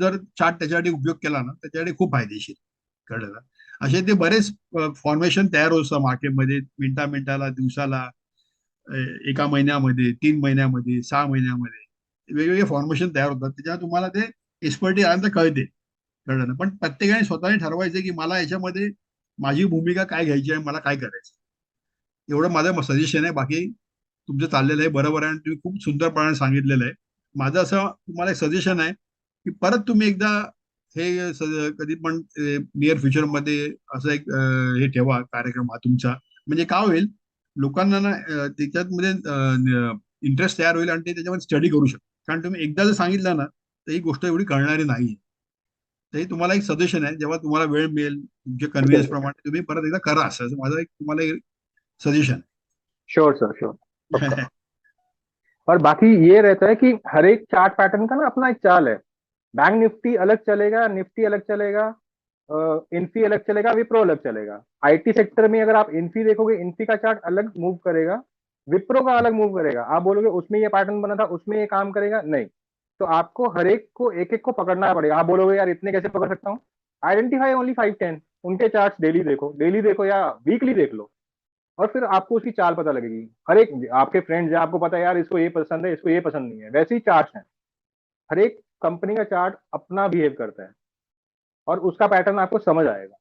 जर चार्ट त्याच्यासाठी उपयोग केला ना त्याच्यासाठी खूप फायदेशीर. कळलं का? असे ते बरेच फॉर्मेशन तयार होत असतात मार्केटमध्ये, मिनिटाला, दिवसाला, एका महिन्यामध्ये, 3 महिन्यामध्ये, 6 महिन्यामध्ये वेगवेगळे फॉर्मेशन तयार होतात. त्याच्यावर तुम्हाला ते एक्सपर्टी आल्यानंतर कळते. कळलं ना? पण प्रत्येकाने स्वतःने ठरवायचं की मला याच्यामध्ये माझी भूमिका काय घ्यायची आहे, मला काय करायचं. एवढं माझं सजेशन आहे. बाकी तुमचं चाललेलं आहे बरोबर आहे आणि तुम्ही खूप सुंदरपणे सांगितलेलं आहे. माझं असं तुम्हाला एक सजेशन आहे की परत तुम्ही एकदा हे कधी पण नियर फ्युचरमध्ये असं एक हे ठेवा कार्यक्रम हा तुमचा, म्हणजे काय होईल, लोकांना ना त्याच्यामध्ये इंटरेस्ट तयार होईल आणि ते त्याच्यामध्ये स्टडी करू शकतात. कारण तुम्ही एकदा जर सांगितलं ना तर ही गोष्ट एवढी कळणारी नाही. तर हे तुम्हाला एक सजेशन आहे, जेव्हा तुम्हाला वेळ मिळेल तुमच्या कन्व्हिनियन्स प्रमाणे तुम्ही परत एकदा करा, असं माझं एक तुम्हाला एक सजेशन श्योर सर, श्योर, पक्का। आहे. और बाकी ये रहता है कि हर एक चार्ट पैटर्न का ना अपना एक चाल है। बैंक निफ्टी अलग चलेगा, निफ्टी अलग चलेगा, इन्फी अलग चलेगा, विप्रो अलग चलेगा। आईटी सेक्टर में अगर आप इन्फी देखोगे, इन्फी का चार्ट अलग मूव करेगा, विप्रो का अलग मूव करेगा। आप बोलोगे उसमें ये पैटर्न बना था, उसमें ये काम करेगा, नहीं। तो आपको हर एक को एक एक को पकड़ना पड़ेगा। आप बोलोगे यार इतने कैसे पकड़ सकता हूँ, आइडेंटिफाई ओनली 5-10 उनके चार्ट, डेली देखो या वीकली देख लो, और फिर आपको उसकी चाल पता लगेगी। हर एक आपके फ्रेंड्स हैं, आपको पता है यार इसको ये पसंद है, इसको ये पसंद नहीं है, वैसे ही चार्ट हैं। हर एक कंपनी का चार्ट अपना बिहेव करता है और उसका पैटर्न आपको समझ आएगा।